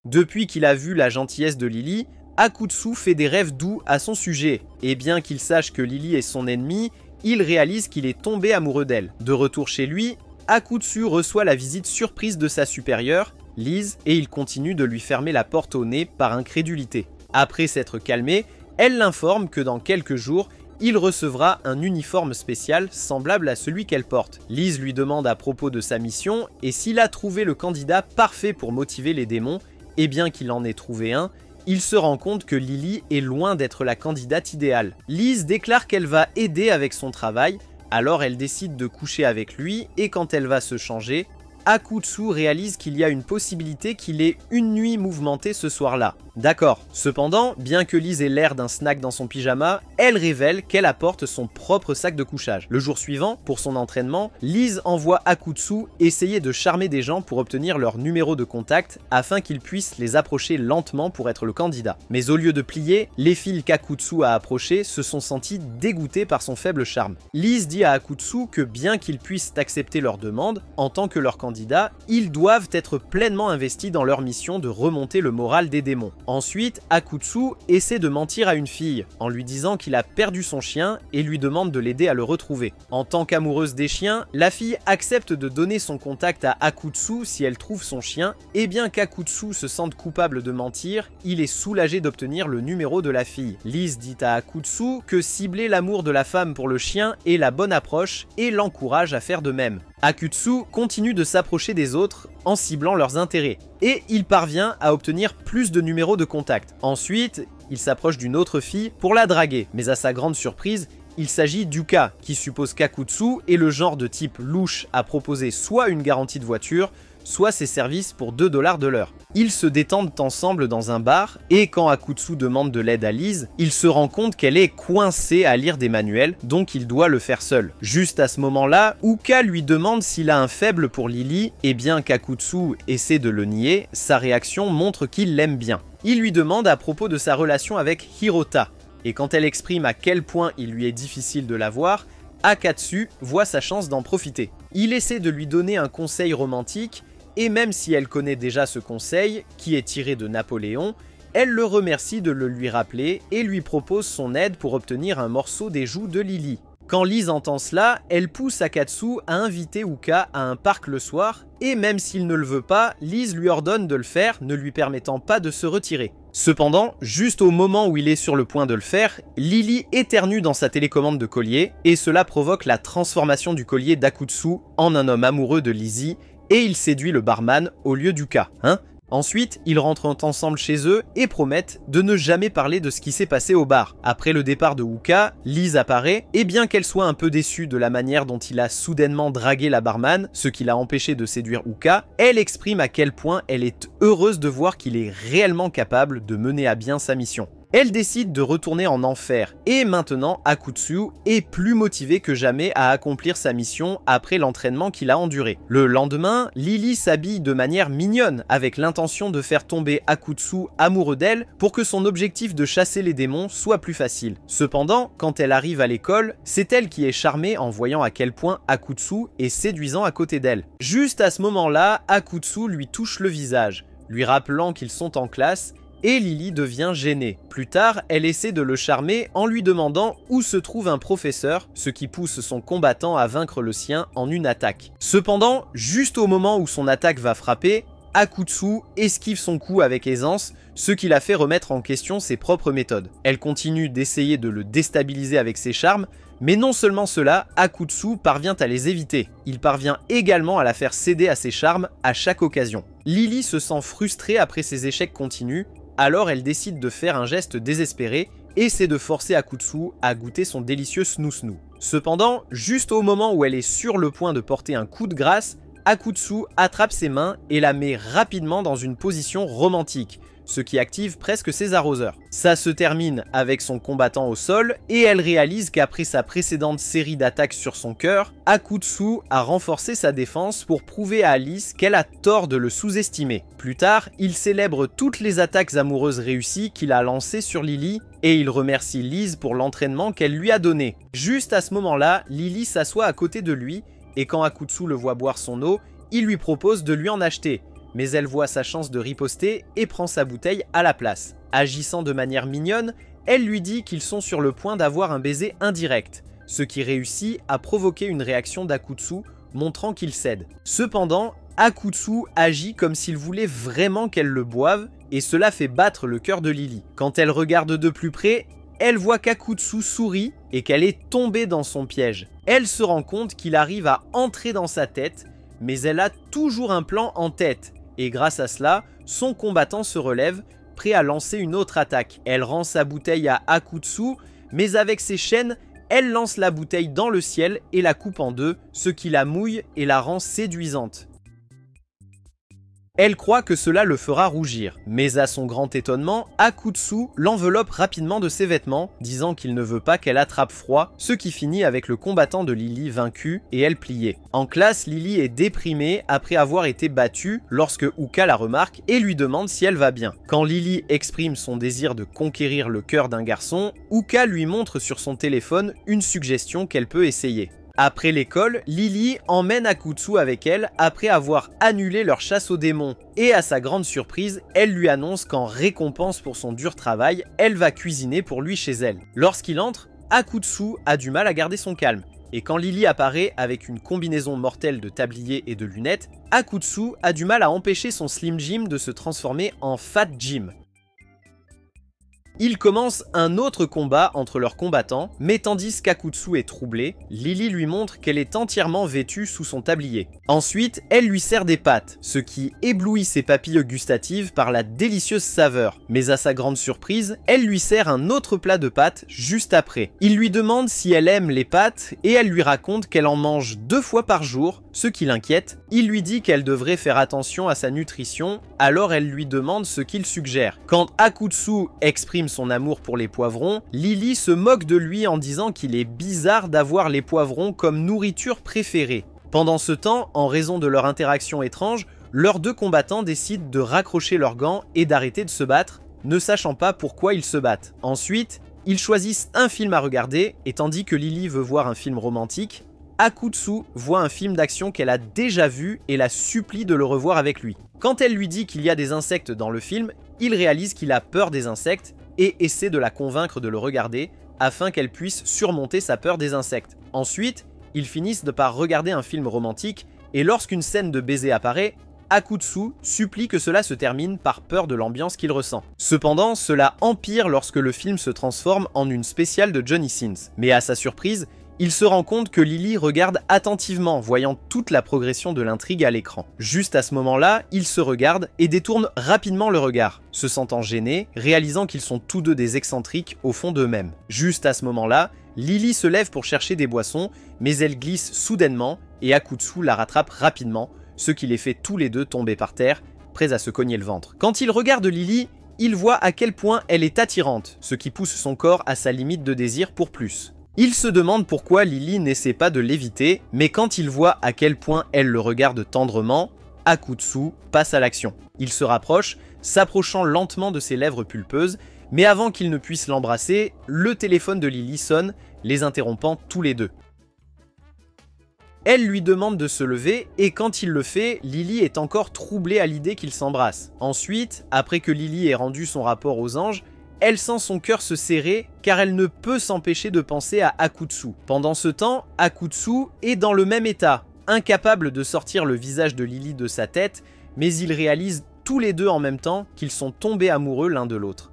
Depuis qu'il a vu la gentillesse de Lily, Akutsu fait des rêves doux à son sujet, et bien qu'il sache que Lily est son ennemie, il réalise qu'il est tombé amoureux d'elle. De retour chez lui, Akutsu reçoit la visite surprise de sa supérieure, Liz, et il continue de lui fermer la porte au nez par incrédulité. Après s'être calmé, elle l'informe que dans quelques jours, il recevra un uniforme spécial semblable à celui qu'elle porte. Liz lui demande à propos de sa mission, et s'il a trouvé le candidat parfait pour motiver les démons, et bien qu'il en ait trouvé un, il se rend compte que Lily est loin d'être la candidate idéale. Liz déclare qu'elle va aider avec son travail, alors elle décide de coucher avec lui, et quand elle va se changer, Akutsu réalise qu'il y a une possibilité qu'il ait une nuit mouvementée ce soir-là. D'accord. Cependant, bien que Liz ait l'air d'un snack dans son pyjama, elle révèle qu'elle apporte son propre sac de couchage. Le jour suivant, pour son entraînement, Liz envoie Akutsu essayer de charmer des gens pour obtenir leur numéro de contact afin qu'ils puissent les approcher lentement pour être le candidat. Mais au lieu de plier, les filles qu'Akutsu a approchées se sont senties dégoûtées par son faible charme. Liz dit à Akutsu que bien qu'ils puissent accepter leur demande, en tant que leur candidat, ils doivent être pleinement investis dans leur mission de remonter le moral des démons. Ensuite, Akutsu essaie de mentir à une fille, en lui disant qu'il a perdu son chien et lui demande de l'aider à le retrouver. En tant qu'amoureuse des chiens, la fille accepte de donner son contact à Akutsu si elle trouve son chien, et bien qu'Akutsu se sente coupable de mentir, il est soulagé d'obtenir le numéro de la fille. Liz dit à Akutsu que cibler l'amour de la femme pour le chien est la bonne approche et l'encourage à faire de même. Akutsu continue de s'approcher des autres en ciblant leurs intérêts, et il parvient à obtenir plus de numéros de contact. Ensuite, il s'approche d'une autre fille pour la draguer, mais à sa grande surprise, il s'agit d'Uka, qui suppose qu'Akutsu est le genre de type louche à proposer soit une garantie de voiture, soit ses services pour 2 $ de l'heure. Ils se détendent ensemble dans un bar, et quand Akutsu demande de l'aide à Lise, il se rend compte qu'elle est coincée à lire des manuels, donc il doit le faire seul. Juste à ce moment-là, Uka lui demande s'il a un faible pour Lily, et bien qu'Akutsu essaie de le nier, sa réaction montre qu'il l'aime bien. Il lui demande à propos de sa relation avec Hirota, et quand elle exprime à quel point il lui est difficile de la voir, Akatsu voit sa chance d'en profiter. Il essaie de lui donner un conseil romantique, et même si elle connaît déjà ce conseil, qui est tiré de Napoléon, elle le remercie de le lui rappeler et lui propose son aide pour obtenir un morceau des joues de Lily. Quand Lise entend cela, elle pousse Akatsu à inviter Uka à un parc le soir, et même s'il ne le veut pas, Lise lui ordonne de le faire, ne lui permettant pas de se retirer. Cependant, juste au moment où il est sur le point de le faire, Lily éternue dans sa télécommande de collier, et cela provoque la transformation du collier d'Akutsu en un homme amoureux de Lizzie, et il séduit le barman au lieu d'Uka, hein? Ensuite, ils rentrent ensemble chez eux et promettent de ne jamais parler de ce qui s'est passé au bar. Après le départ de Uka, Lise apparaît, et bien qu'elle soit un peu déçue de la manière dont il a soudainement dragué la barman, ce qui l'a empêché de séduire Uka, elle exprime à quel point elle est heureuse de voir qu'il est réellement capable de mener à bien sa mission. Elle décide de retourner en enfer, et maintenant Akutsu est plus motivé que jamais à accomplir sa mission après l'entraînement qu'il a enduré. Le lendemain, Lily s'habille de manière mignonne, avec l'intention de faire tomber Akutsu amoureux d'elle pour que son objectif de chasser les démons soit plus facile. Cependant, quand elle arrive à l'école, c'est elle qui est charmée en voyant à quel point Akutsu est séduisant à côté d'elle. Juste à ce moment-là, Akutsu lui touche le visage, lui rappelant qu'ils sont en classe, et Lily devient gênée. Plus tard, elle essaie de le charmer en lui demandant où se trouve un professeur, ce qui pousse son combattant à vaincre le sien en une attaque. Cependant, juste au moment où son attaque va frapper, Akutsu esquive son coup avec aisance, ce qui la fait remettre en question ses propres méthodes. Elle continue d'essayer de le déstabiliser avec ses charmes, mais non seulement cela, Akutsu parvient à les éviter. Il parvient également à la faire céder à ses charmes à chaque occasion. Lily se sent frustrée après ses échecs continus, alors elle décide de faire un geste désespéré, et c'est de forcer Akutsu à goûter son délicieux snoo-snoo. Cependant, juste au moment où elle est sur le point de porter un coup de grâce, Akutsu attrape ses mains et la met rapidement dans une position romantique, ce qui active presque ses arroseurs. Ça se termine avec son combattant au sol, et elle réalise qu'après sa précédente série d'attaques sur son cœur, Akutsu a renforcé sa défense pour prouver à Alice qu'elle a tort de le sous-estimer. Plus tard, il célèbre toutes les attaques amoureuses réussies qu'il a lancées sur Lily, et il remercie Lise pour l'entraînement qu'elle lui a donné. Juste à ce moment-là, Lily s'assoit à côté de lui, et quand Akutsu le voit boire son eau, il lui propose de lui en acheter. Mais elle voit sa chance de riposter et prend sa bouteille à la place. Agissant de manière mignonne, elle lui dit qu'ils sont sur le point d'avoir un baiser indirect, ce qui réussit à provoquer une réaction d'Akutsu, montrant qu'il cède. Cependant, Akutsu agit comme s'il voulait vraiment qu'elle le boive, et cela fait battre le cœur de Lily. Quand elle regarde de plus près, elle voit qu'Akutsu sourit et qu'elle est tombée dans son piège. Elle se rend compte qu'il arrive à entrer dans sa tête, mais elle a toujours un plan en tête. Et grâce à cela, son combattant se relève, prêt à lancer une autre attaque. Elle rend sa bouteille à Akutsu, mais avec ses chaînes, elle lance la bouteille dans le ciel et la coupe en deux, ce qui la mouille et la rend séduisante. Elle croit que cela le fera rougir, mais à son grand étonnement, Akutsu l'enveloppe rapidement de ses vêtements, disant qu'il ne veut pas qu'elle attrape froid, ce qui finit avec le combattant de Lily vaincu et elle pliée. En classe, Lily est déprimée après avoir été battue lorsque Uka la remarque et lui demande si elle va bien. Quand Lily exprime son désir de conquérir le cœur d'un garçon, Uka lui montre sur son téléphone une suggestion qu'elle peut essayer. Après l'école, Lily emmène Akutsu avec elle après avoir annulé leur chasse aux démons. Et à sa grande surprise, elle lui annonce qu'en récompense pour son dur travail, elle va cuisiner pour lui chez elle. Lorsqu'il entre, Akutsu a du mal à garder son calme. Et quand Lily apparaît avec une combinaison mortelle de tablier et de lunettes, Akutsu a du mal à empêcher son Slim Jim de se transformer en Fat Jim. Il commence un autre combat entre leurs combattants, mais tandis qu'Akutsu est troublée, Lily lui montre qu'elle est entièrement vêtue sous son tablier. Ensuite, elle lui sert des pâtes, ce qui éblouit ses papilles gustatives par la délicieuse saveur. Mais à sa grande surprise, elle lui sert un autre plat de pâtes juste après. Il lui demande si elle aime les pâtes et elle lui raconte qu'elle en mange 2 fois par jour, ce qui l'inquiète. Il lui dit qu'elle devrait faire attention à sa nutrition, alors elle lui demande ce qu'il suggère. Quand Akutsu exprime son amour pour les poivrons, Lily se moque de lui en disant qu'il est bizarre d'avoir les poivrons comme nourriture préférée. Pendant ce temps, en raison de leur interaction étrange, leurs 2 combattants décident de raccrocher leurs gants et d'arrêter de se battre, ne sachant pas pourquoi ils se battent. Ensuite, ils choisissent un film à regarder, et tandis que Lily veut voir un film romantique, Akutsu voit un film d'action qu'elle a déjà vu et la supplie de le revoir avec lui. Quand elle lui dit qu'il y a des insectes dans le film, il réalise qu'il a peur des insectes et essaie de la convaincre de le regarder afin qu'elle puisse surmonter sa peur des insectes. Ensuite, ils finissent par regarder un film romantique et lorsqu'une scène de baiser apparaît, Akutsu supplie que cela se termine par peur de l'ambiance qu'il ressent. Cependant, cela empire lorsque le film se transforme en une spéciale de Johnny Sins. Mais à sa surprise, il se rend compte que Lily regarde attentivement, voyant toute la progression de l'intrigue à l'écran. Juste à ce moment-là, ils se regardent et détournent rapidement le regard, se sentant gênés, réalisant qu'ils sont tous deux des excentriques au fond d'eux-mêmes. Juste à ce moment-là, Lily se lève pour chercher des boissons, mais elle glisse soudainement et Akutsu la rattrape rapidement, ce qui les fait tous les deux tomber par terre, prêts à se cogner le ventre. Quand il regarde Lily, il voit à quel point elle est attirante, ce qui pousse son corps à sa limite de désir pour plus. Il se demande pourquoi Lily n'essaie pas de l'éviter, mais quand il voit à quel point elle le regarde tendrement, Akutsu passe à l'action. Il se rapproche, s'approchant lentement de ses lèvres pulpeuses, mais avant qu'il ne puisse l'embrasser, le téléphone de Lily sonne, les interrompant tous les deux. Elle lui demande de se lever et quand il le fait, Lily est encore troublée à l'idée qu'il s'embrasse. Ensuite, après que Lily ait rendu son rapport aux anges, elle sent son cœur se serrer car elle ne peut s'empêcher de penser à Akutsu. Pendant ce temps, Akutsu est dans le même état, incapable de sortir le visage de Lily de sa tête, mais ils réalisent tous les deux en même temps qu'ils sont tombés amoureux l'un de l'autre.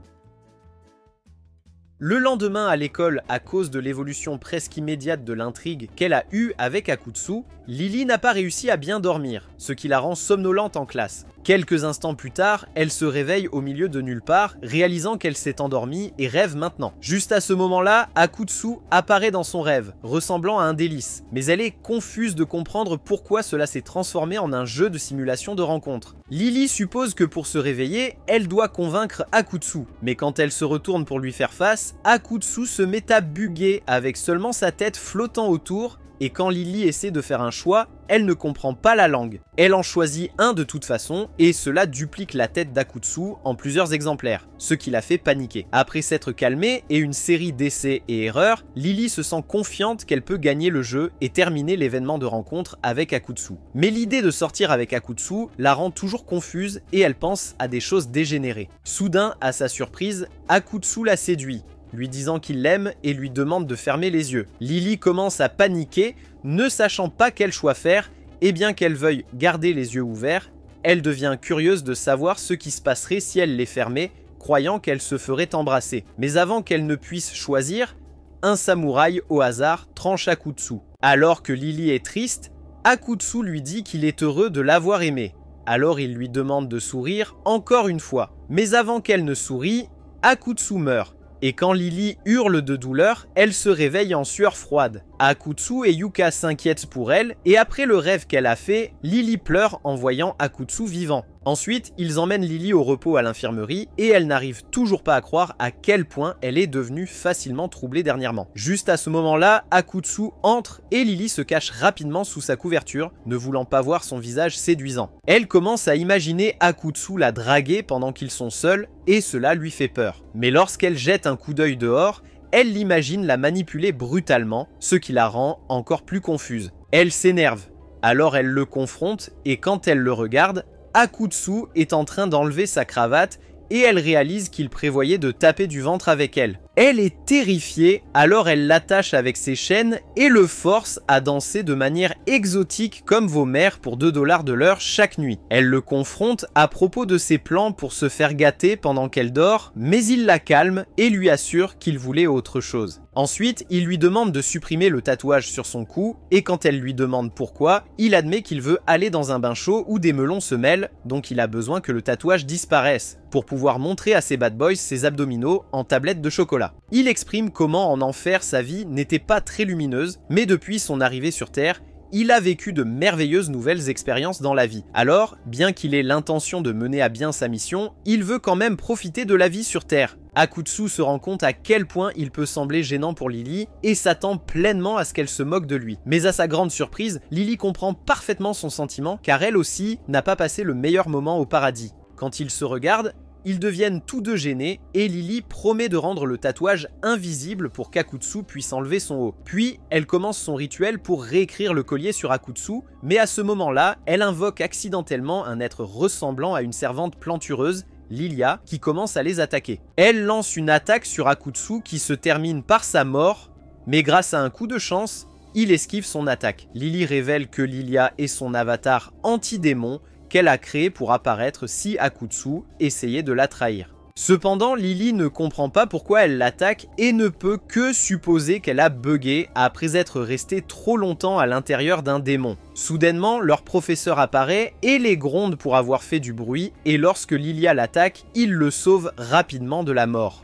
Le lendemain à l'école, à cause de l'évolution presque immédiate de l'intrigue qu'elle a eue avec Akutsu, Lily n'a pas réussi à bien dormir, ce qui la rend somnolente en classe. Quelques instants plus tard, elle se réveille au milieu de nulle part, réalisant qu'elle s'est endormie et rêve maintenant. Juste à ce moment-là, Akutsu apparaît dans son rêve, ressemblant à un délice, mais elle est confuse de comprendre pourquoi cela s'est transformé en un jeu de simulation de rencontre. Lily suppose que pour se réveiller, elle doit convaincre Akutsu, mais quand elle se retourne pour lui faire face, Akutsu se met à bugger avec seulement sa tête flottant autour, et quand Lily essaie de faire un choix, elle ne comprend pas la langue. Elle en choisit un de toute façon, et cela duplique la tête d'Akutsu en plusieurs exemplaires, ce qui la fait paniquer. Après s'être calmée et une série d'essais et erreurs, Lily se sent confiante qu'elle peut gagner le jeu et terminer l'événement de rencontre avec Akutsu. Mais l'idée de sortir avec Akutsu la rend toujours confuse et elle pense à des choses dégénérées. Soudain, à sa surprise, Akutsu la séduit, lui disant qu'il l'aime et lui demande de fermer les yeux. Lily commence à paniquer, ne sachant pas quel choix faire, et bien qu'elle veuille garder les yeux ouverts, elle devient curieuse de savoir ce qui se passerait si elle les fermait, croyant qu'elle se ferait embrasser. Mais avant qu'elle ne puisse choisir, un samouraï au hasard tranche Akutsu. Alors que Lily est triste, Akutsu lui dit qu'il est heureux de l'avoir aimée. Alors il lui demande de sourire encore une fois. Mais avant qu'elle ne sourie, Akutsu meurt. Et quand Lily hurle de douleur, elle se réveille en sueur froide. Akutsu et Yuka s'inquiètent pour elle, et après le rêve qu'elle a fait, Lily pleure en voyant Akutsu vivant. Ensuite, ils emmènent Lily au repos à l'infirmerie, et elle n'arrive toujours pas à croire à quel point elle est devenue facilement troublée dernièrement. Juste à ce moment-là, Akutsu entre, et Lily se cache rapidement sous sa couverture, ne voulant pas voir son visage séduisant. Elle commence à imaginer Akutsu la draguer pendant qu'ils sont seuls, et cela lui fait peur. Mais lorsqu'elle jette un coup d'œil dehors, elle l'imagine la manipuler brutalement, ce qui la rend encore plus confuse. Elle s'énerve, alors elle le confronte, et quand elle le regarde, Akutsu est en train d'enlever sa cravate et elle réalise qu'il prévoyait de taper du ventre avec elle. Elle est terrifiée, alors elle l'attache avec ses chaînes et le force à danser de manière exotique comme vos mères pour 2 $ de l'heure chaque nuit. Elle le confronte à propos de ses plans pour se faire gâter pendant qu'elle dort, mais il la calme et lui assure qu'il voulait autre chose. Ensuite, il lui demande de supprimer le tatouage sur son cou, et quand elle lui demande pourquoi, il admet qu'il veut aller dans un bain chaud où des melons se mêlent, donc il a besoin que le tatouage disparaisse, pour pouvoir montrer à ses bad boys ses abdominaux en tablettes de chocolat. Il exprime comment en enfer sa vie n'était pas très lumineuse, mais depuis son arrivée sur Terre, il a vécu de merveilleuses nouvelles expériences dans la vie. Alors, bien qu'il ait l'intention de mener à bien sa mission, il veut quand même profiter de la vie sur Terre. Akutsu se rend compte à quel point il peut sembler gênant pour Lily et s'attend pleinement à ce qu'elle se moque de lui. Mais à sa grande surprise, Lily comprend parfaitement son sentiment car elle aussi n'a pas passé le meilleur moment au paradis. Quand ils se regardent, ils deviennent tous deux gênés et Lily promet de rendre le tatouage invisible pour qu'Akutsu puisse enlever son haut. Puis, elle commence son rituel pour réécrire le collier sur Akutsu, mais à ce moment-là, elle invoque accidentellement un être ressemblant à une servante plantureuse, Lilia, qui commence à les attaquer. Elle lance une attaque sur Akutsu qui se termine par sa mort, mais grâce à un coup de chance, il esquive son attaque. Lily révèle que Lilia est son avatar anti-démon qu'elle a créé pour apparaître si Akutsu essayait de la trahir. Cependant, Lily ne comprend pas pourquoi elle l'attaque et ne peut que supposer qu'elle a bugué après être restée trop longtemps à l'intérieur d'un démon. Soudainement, leur professeur apparaît et les gronde pour avoir fait du bruit, et lorsque Lilia l'attaque, il le sauve rapidement de la mort.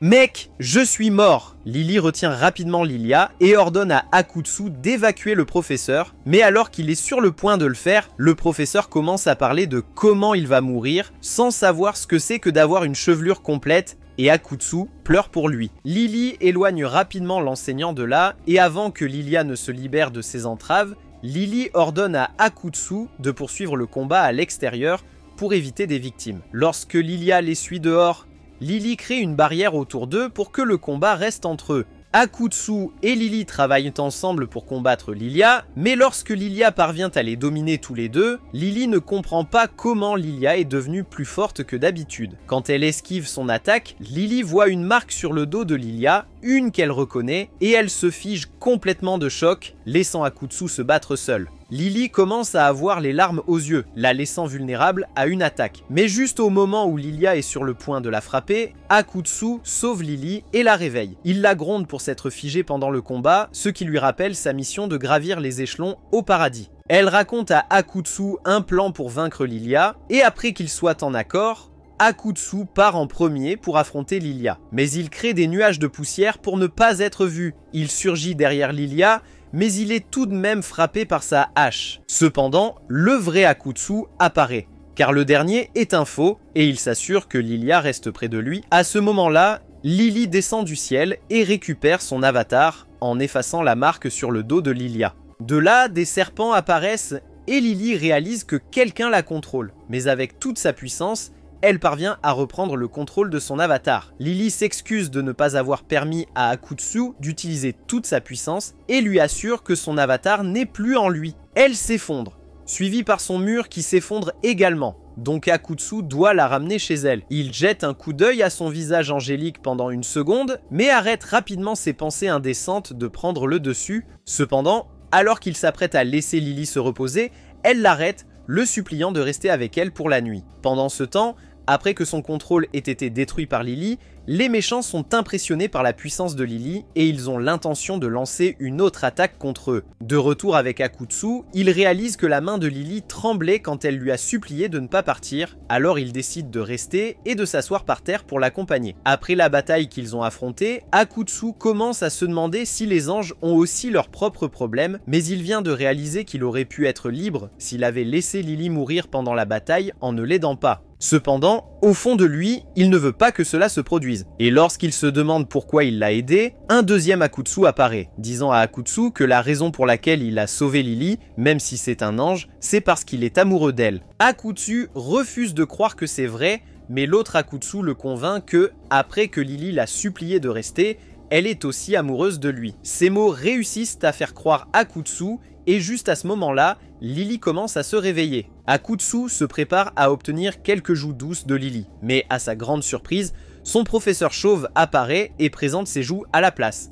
« Mec, je suis mort !» Lily retient rapidement Lilia et ordonne à Akutsu d'évacuer le professeur, mais alors qu'il est sur le point de le faire, le professeur commence à parler de comment il va mourir, sans savoir ce que c'est que d'avoir une chevelure complète, et Akutsu pleure pour lui. Lily éloigne rapidement l'enseignant de là, et avant que Lilia ne se libère de ses entraves, Lily ordonne à Akutsu de poursuivre le combat à l'extérieur pour éviter des victimes. Lorsque Lilia les suit dehors, Lily crée une barrière autour d'eux pour que le combat reste entre eux. Akutsu et Lily travaillent ensemble pour combattre Lilia, mais lorsque Lilia parvient à les dominer tous les deux, Lily ne comprend pas comment Lilia est devenue plus forte que d'habitude. Quand elle esquive son attaque, Lily voit une marque sur le dos de Lilia, une qu'elle reconnaît, et elle se fige complètement de choc, laissant Akutsu se battre seul. Lily commence à avoir les larmes aux yeux, la laissant vulnérable à une attaque. Mais juste au moment où Lilia est sur le point de la frapper, Akutsu sauve Lily et la réveille. Il la gronde pour s'être figée pendant le combat, ce qui lui rappelle sa mission de gravir les échelons au paradis. Elle raconte à Akutsu un plan pour vaincre Lilia, et après qu'ils soient en accord, Akutsu part en premier pour affronter Lilia. Mais il crée des nuages de poussière pour ne pas être vu. Il surgit derrière Lilia, mais il est tout de même frappé par sa hache. Cependant, le vrai Akutsu apparaît, car le dernier est un faux, et il s'assure que Lilia reste près de lui. À ce moment-là, Lily descend du ciel et récupère son avatar en effaçant la marque sur le dos de Lilia. De là, des serpents apparaissent et Lily réalise que quelqu'un la contrôle, mais avec toute sa puissance, elle parvient à reprendre le contrôle de son avatar. Lily s'excuse de ne pas avoir permis à Akutsu d'utiliser toute sa puissance et lui assure que son avatar n'est plus en lui. Elle s'effondre, suivie par son mur qui s'effondre également. Donc Akutsu doit la ramener chez elle. Il jette un coup d'œil à son visage angélique pendant une seconde, mais arrête rapidement ses pensées indécentes de prendre le dessus. Cependant, alors qu'il s'apprête à laisser Lily se reposer, elle l'arrête, le suppliant de rester avec elle pour la nuit. Pendant ce temps, après que son contrôle ait été détruit par Lily, les méchants sont impressionnés par la puissance de Lily et ils ont l'intention de lancer une autre attaque contre eux. De retour avec Akutsu, ils réalisent que la main de Lily tremblait quand elle lui a supplié de ne pas partir, alors ils décident de rester et de s'asseoir par terre pour l'accompagner. Après la bataille qu'ils ont affrontée, Akutsu commence à se demander si les anges ont aussi leurs propres problèmes, mais il vient de réaliser qu'il aurait pu être libre s'il avait laissé Lily mourir pendant la bataille en ne l'aidant pas. Cependant, au fond de lui, il ne veut pas que cela se produise. Et lorsqu'il se demande pourquoi il l'a aidé, un deuxième Akutsu apparaît, disant à Akutsu que la raison pour laquelle il a sauvé Lily, même si c'est un ange, c'est parce qu'il est amoureux d'elle. Akutsu refuse de croire que c'est vrai, mais l'autre Akutsu le convainc que, après que Lily l'a supplié de rester, elle est aussi amoureuse de lui. Ces mots réussissent à faire croire Akutsu, et juste à ce moment-là, Lily commence à se réveiller. Akutsu se prépare à obtenir quelques joues douces de Lily, mais à sa grande surprise, son professeur chauve apparaît et présente ses joues à la place.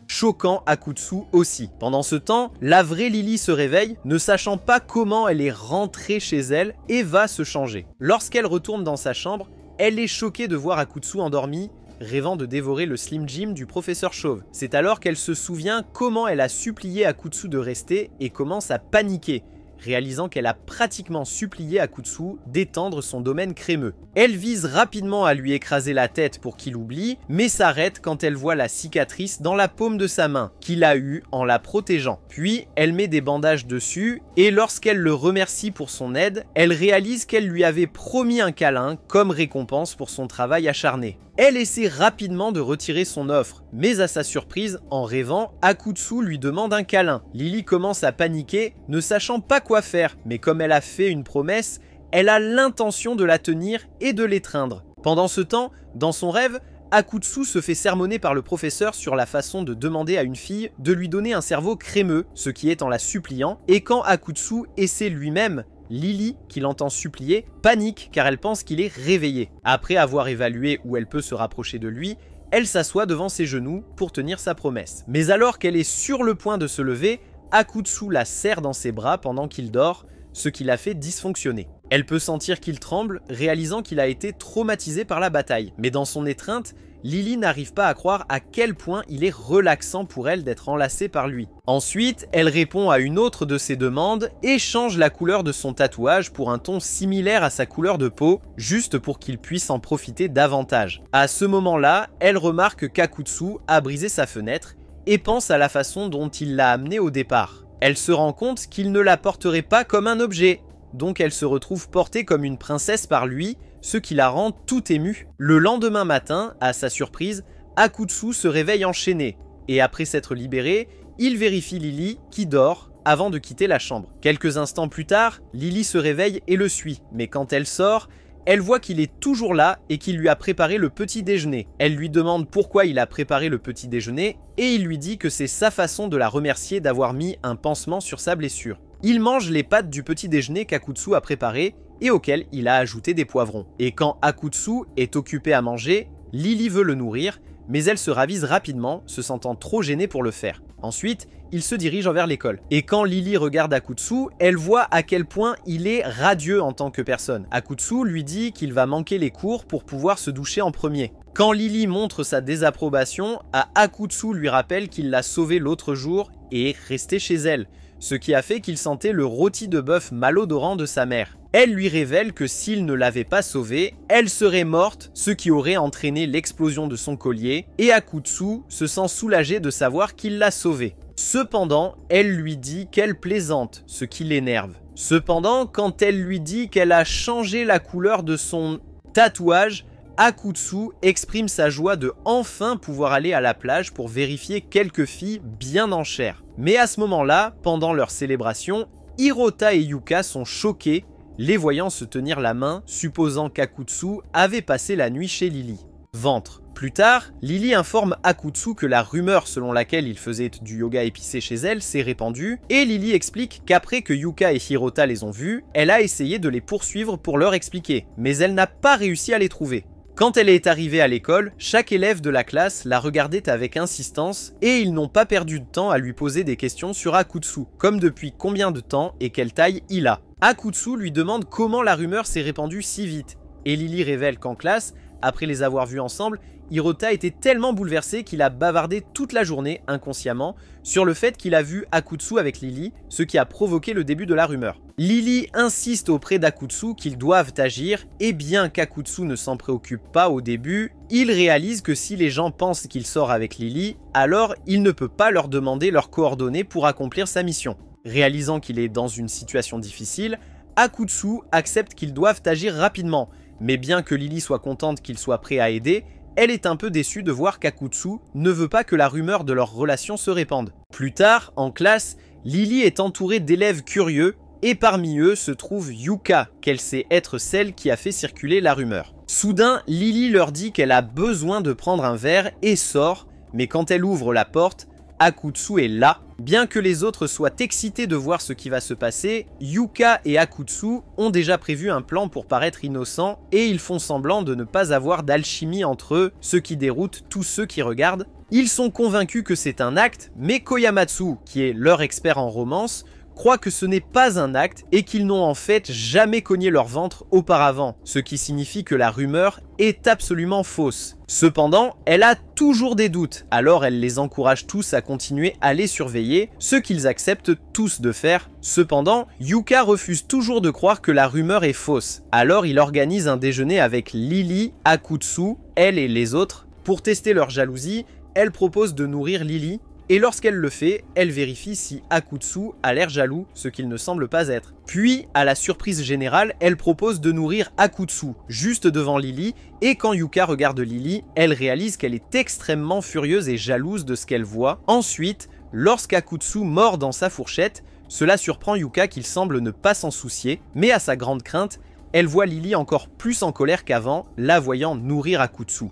Choquant Akutsu aussi. Pendant ce temps, la vraie Lily se réveille, ne sachant pas comment elle est rentrée chez elle et va se changer. Lorsqu'elle retourne dans sa chambre, elle est choquée de voir Akutsu endormi, rêvant de dévorer le Slim Jim du professeur chauve. C'est alors qu'elle se souvient comment elle a supplié Akutsu de rester et commence à paniquer, réalisant qu'elle a pratiquement supplié Akutsu d'étendre son domaine crémeux. Elle vise rapidement à lui écraser la tête pour qu'il oublie, mais s'arrête quand elle voit la cicatrice dans la paume de sa main, qu'il a eue en la protégeant. Puis, elle met des bandages dessus, et lorsqu'elle le remercie pour son aide, elle réalise qu'elle lui avait promis un câlin comme récompense pour son travail acharné. Elle essaie rapidement de retirer son offre, mais à sa surprise, en rêvant, Akutsu lui demande un câlin. Lily commence à paniquer, ne sachant pas quoi faire, mais comme elle a fait une promesse, elle a l'intention de la tenir et de l'étreindre. Pendant ce temps, dans son rêve, Akutsu se fait sermonner par le professeur sur la façon de demander à une fille de lui donner un cerveau crémeux, ce qui est en la suppliant, et quand Akutsu essaie lui-même, Lily, qui l'entend supplier, panique car elle pense qu'il est réveillé. Après avoir évalué où elle peut se rapprocher de lui, elle s'assoit devant ses genoux pour tenir sa promesse. Mais alors qu'elle est sur le point de se lever, Akutsu la serre dans ses bras pendant qu'il dort, ce qui la fait dysfonctionner. Elle peut sentir qu'il tremble, réalisant qu'il a été traumatisé par la bataille. Mais dans son étreinte, Lily n'arrive pas à croire à quel point il est relaxant pour elle d'être enlacée par lui. Ensuite, elle répond à une autre de ses demandes et change la couleur de son tatouage pour un ton similaire à sa couleur de peau, juste pour qu'il puisse en profiter davantage. À ce moment-là, elle remarque qu'Akutsu a brisé sa fenêtre et pense à la façon dont il l'a amenée au départ. Elle se rend compte qu'il ne la porterait pas comme un objet, donc elle se retrouve portée comme une princesse par lui, ce qui la rend tout émue. Le lendemain matin, à sa surprise, Akutsu se réveille enchaîné, et après s'être libéré, il vérifie Lily qui dort avant de quitter la chambre. Quelques instants plus tard, Lily se réveille et le suit, mais quand elle sort, elle voit qu'il est toujours là et qu'il lui a préparé le petit déjeuner. Elle lui demande pourquoi il a préparé le petit déjeuner et il lui dit que c'est sa façon de la remercier d'avoir mis un pansement sur sa blessure. Il mange les pâtes du petit déjeuner qu'Akutsu a préparé et auquel il a ajouté des poivrons. Et quand Akutsu est occupé à manger, Lily veut le nourrir, mais elle se ravise rapidement, se sentant trop gênée pour le faire. Ensuite, il se dirige envers l'école. Et quand Lily regarde Akutsu, elle voit à quel point il est radieux en tant que personne. Akutsu lui dit qu'il va manquer les cours pour pouvoir se doucher en premier. Quand Lily montre sa désapprobation, Akutsu lui rappelle qu'il l'a sauvée l'autre jour et est resté chez elle, ce qui a fait qu'il sentait le rôti de bœuf malodorant de sa mère. Elle lui révèle que s'il ne l'avait pas sauvée, elle serait morte, ce qui aurait entraîné l'explosion de son collier, et Akutsu se sent soulagé de savoir qu'il l'a sauvée. Cependant, elle lui dit qu'elle plaisante, ce qui l'énerve. Cependant, quand elle lui dit qu'elle a changé la couleur de son tatouage, Akutsu exprime sa joie de enfin pouvoir aller à la plage pour vérifier quelques filles bien en chair. Mais à ce moment-là, pendant leur célébration, Hirota et Yuka sont choqués, les voyant se tenir la main, supposant qu'Akutsu avait passé la nuit chez Lily. Ventre. Plus tard, Lily informe Akutsu que la rumeur selon laquelle il faisait du yoga épicé chez elle s'est répandue, et Lily explique qu'après que Yuka et Hirota les ont vus, elle a essayé de les poursuivre pour leur expliquer, mais elle n'a pas réussi à les trouver. Quand elle est arrivée à l'école, chaque élève de la classe la regardait avec insistance et ils n'ont pas perdu de temps à lui poser des questions sur Akutsu, comme depuis combien de temps et quelle taille il a. Akutsu lui demande comment la rumeur s'est répandue si vite, et Lily révèle qu'en classe, après les avoir vus ensemble, Hirota était tellement bouleversé qu'il a bavardé toute la journée, inconsciemment, sur le fait qu'il a vu Akutsu avec Lily, ce qui a provoqué le début de la rumeur. Lily insiste auprès d'Akutsu qu'ils doivent agir, et bien qu'Akutsu ne s'en préoccupe pas au début, il réalise que si les gens pensent qu'il sort avec Lily, alors il ne peut pas leur demander leurs coordonnées pour accomplir sa mission. Réalisant qu'il est dans une situation difficile, Akutsu accepte qu'ils doivent agir rapidement, mais bien que Lily soit contente qu'il soit prêt à aider, elle est un peu déçue de voir qu'Akutsu ne veut pas que la rumeur de leur relation se répande. Plus tard, en classe, Lily est entourée d'élèves curieux, et parmi eux se trouve Yuka, qu'elle sait être celle qui a fait circuler la rumeur. Soudain, Lily leur dit qu'elle a besoin de prendre un verre et sort, mais quand elle ouvre la porte, Akutsu est là, Bien que les autres soient excités de voir ce qui va se passer, Yuka et Akutsu ont déjà prévu un plan pour paraître innocents et ils font semblant de ne pas avoir d'alchimie entre eux, ce qui déroute tous ceux qui regardent. Ils sont convaincus que c'est un acte, mais Koyamatsu, qui est leur expert en romance, croit que ce n'est pas un acte et qu'ils n'ont en fait jamais cogné leur ventre auparavant, ce qui signifie que la rumeur est absolument fausse. Cependant, elle a toujours des doutes, alors elle les encourage tous à continuer à les surveiller, ce qu'ils acceptent tous de faire. Cependant, Yuka refuse toujours de croire que la rumeur est fausse, alors il organise un déjeuner avec Lily, Akutsu, elle et les autres. Pour tester leur jalousie, elle propose de nourrir Lily, et lorsqu'elle le fait, elle vérifie si Akutsu a l'air jaloux, ce qu'il ne semble pas être. Puis, à la surprise générale, elle propose de nourrir Akutsu, juste devant Lily, et quand Yuka regarde Lily, elle réalise qu'elle est extrêmement furieuse et jalouse de ce qu'elle voit. Ensuite, lorsqu'Akutsu mord dans sa fourchette, cela surprend Yuka qu'il semble ne pas s'en soucier, mais à sa grande crainte, elle voit Lily encore plus en colère qu'avant, la voyant nourrir Akutsu.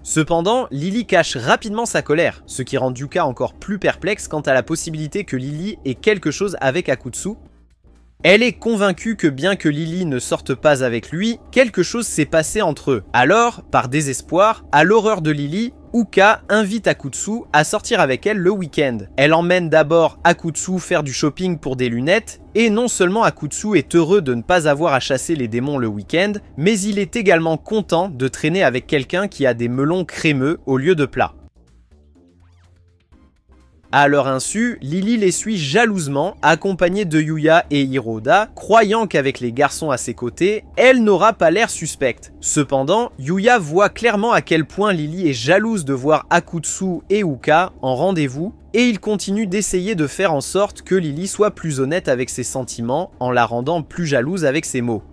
Cependant, Lily cache rapidement sa colère, ce qui rend Yuka encore plus perplexe quant à la possibilité que Lily ait quelque chose avec Akutsu. Elle est convaincue que bien que Lily ne sorte pas avec lui, quelque chose s'est passé entre eux. Alors, par désespoir, à l'horreur de Lily, Uka invite Akutsu à sortir avec elle le week-end. Elle emmène d'abord Akutsu faire du shopping pour des lunettes, et non seulement Akutsu est heureux de ne pas avoir à chasser les démons le week-end, mais il est également content de traîner avec quelqu'un qui a des melons crémeux au lieu de plats. À leur insu, Lily les suit jalousement, accompagnée de Yuya et Hiroda, croyant qu'avec les garçons à ses côtés, elle n'aura pas l'air suspecte. Cependant, Yuya voit clairement à quel point Lily est jalouse de voir Akutsu et Uka en rendez-vous, et il continue d'essayer de faire en sorte que Lily soit plus honnête avec ses sentiments, en la rendant plus jalouse avec ses mots.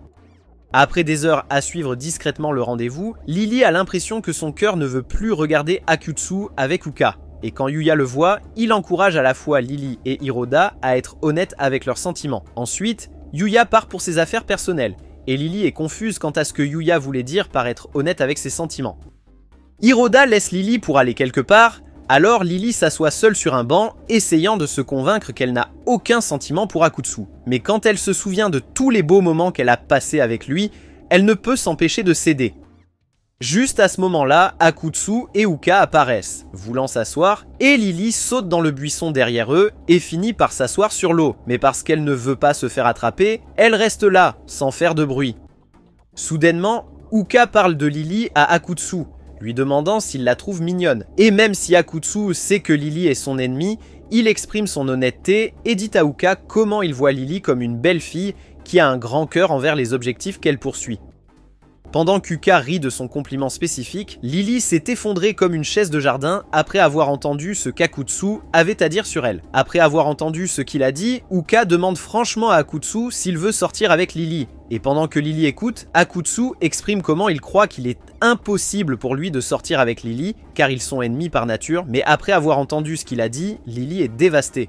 Après des heures à suivre discrètement le rendez-vous, Lily a l'impression que son cœur ne veut plus regarder Akutsu avec Uka. Et quand Yuya le voit, il encourage à la fois Lily et Hiroda à être honnêtes avec leurs sentiments. Ensuite, Yuya part pour ses affaires personnelles, et Lily est confuse quant à ce que Yuya voulait dire par être honnête avec ses sentiments. Hiroda laisse Lily pour aller quelque part, alors Lily s'assoit seule sur un banc, essayant de se convaincre qu'elle n'a aucun sentiment pour Akutsu. Mais quand elle se souvient de tous les beaux moments qu'elle a passés avec lui, elle ne peut s'empêcher de céder. Juste à ce moment-là, Akutsu et Uka apparaissent, voulant s'asseoir, et Lily saute dans le buisson derrière eux et finit par s'asseoir sur l'eau. Mais parce qu'elle ne veut pas se faire attraper, elle reste là, sans faire de bruit. Soudainement, Uka parle de Lily à Akutsu, lui demandant s'il la trouve mignonne. Et même si Akutsu sait que Lily est son ennemie, il exprime son honnêteté et dit à Uka comment il voit Lily comme une belle fille qui a un grand cœur envers les objectifs qu'elle poursuit. Pendant qu'Uka rit de son compliment spécifique, Lily s'est effondrée comme une chaise de jardin après avoir entendu ce qu'Akutsu avait à dire sur elle. Après avoir entendu ce qu'il a dit, Uka demande franchement à Akutsu s'il veut sortir avec Lily. Et pendant que Lily écoute, Akutsu exprime comment il croit qu'il est impossible pour lui de sortir avec Lily, car ils sont ennemis par nature, mais après avoir entendu ce qu'il a dit, Lily est dévastée.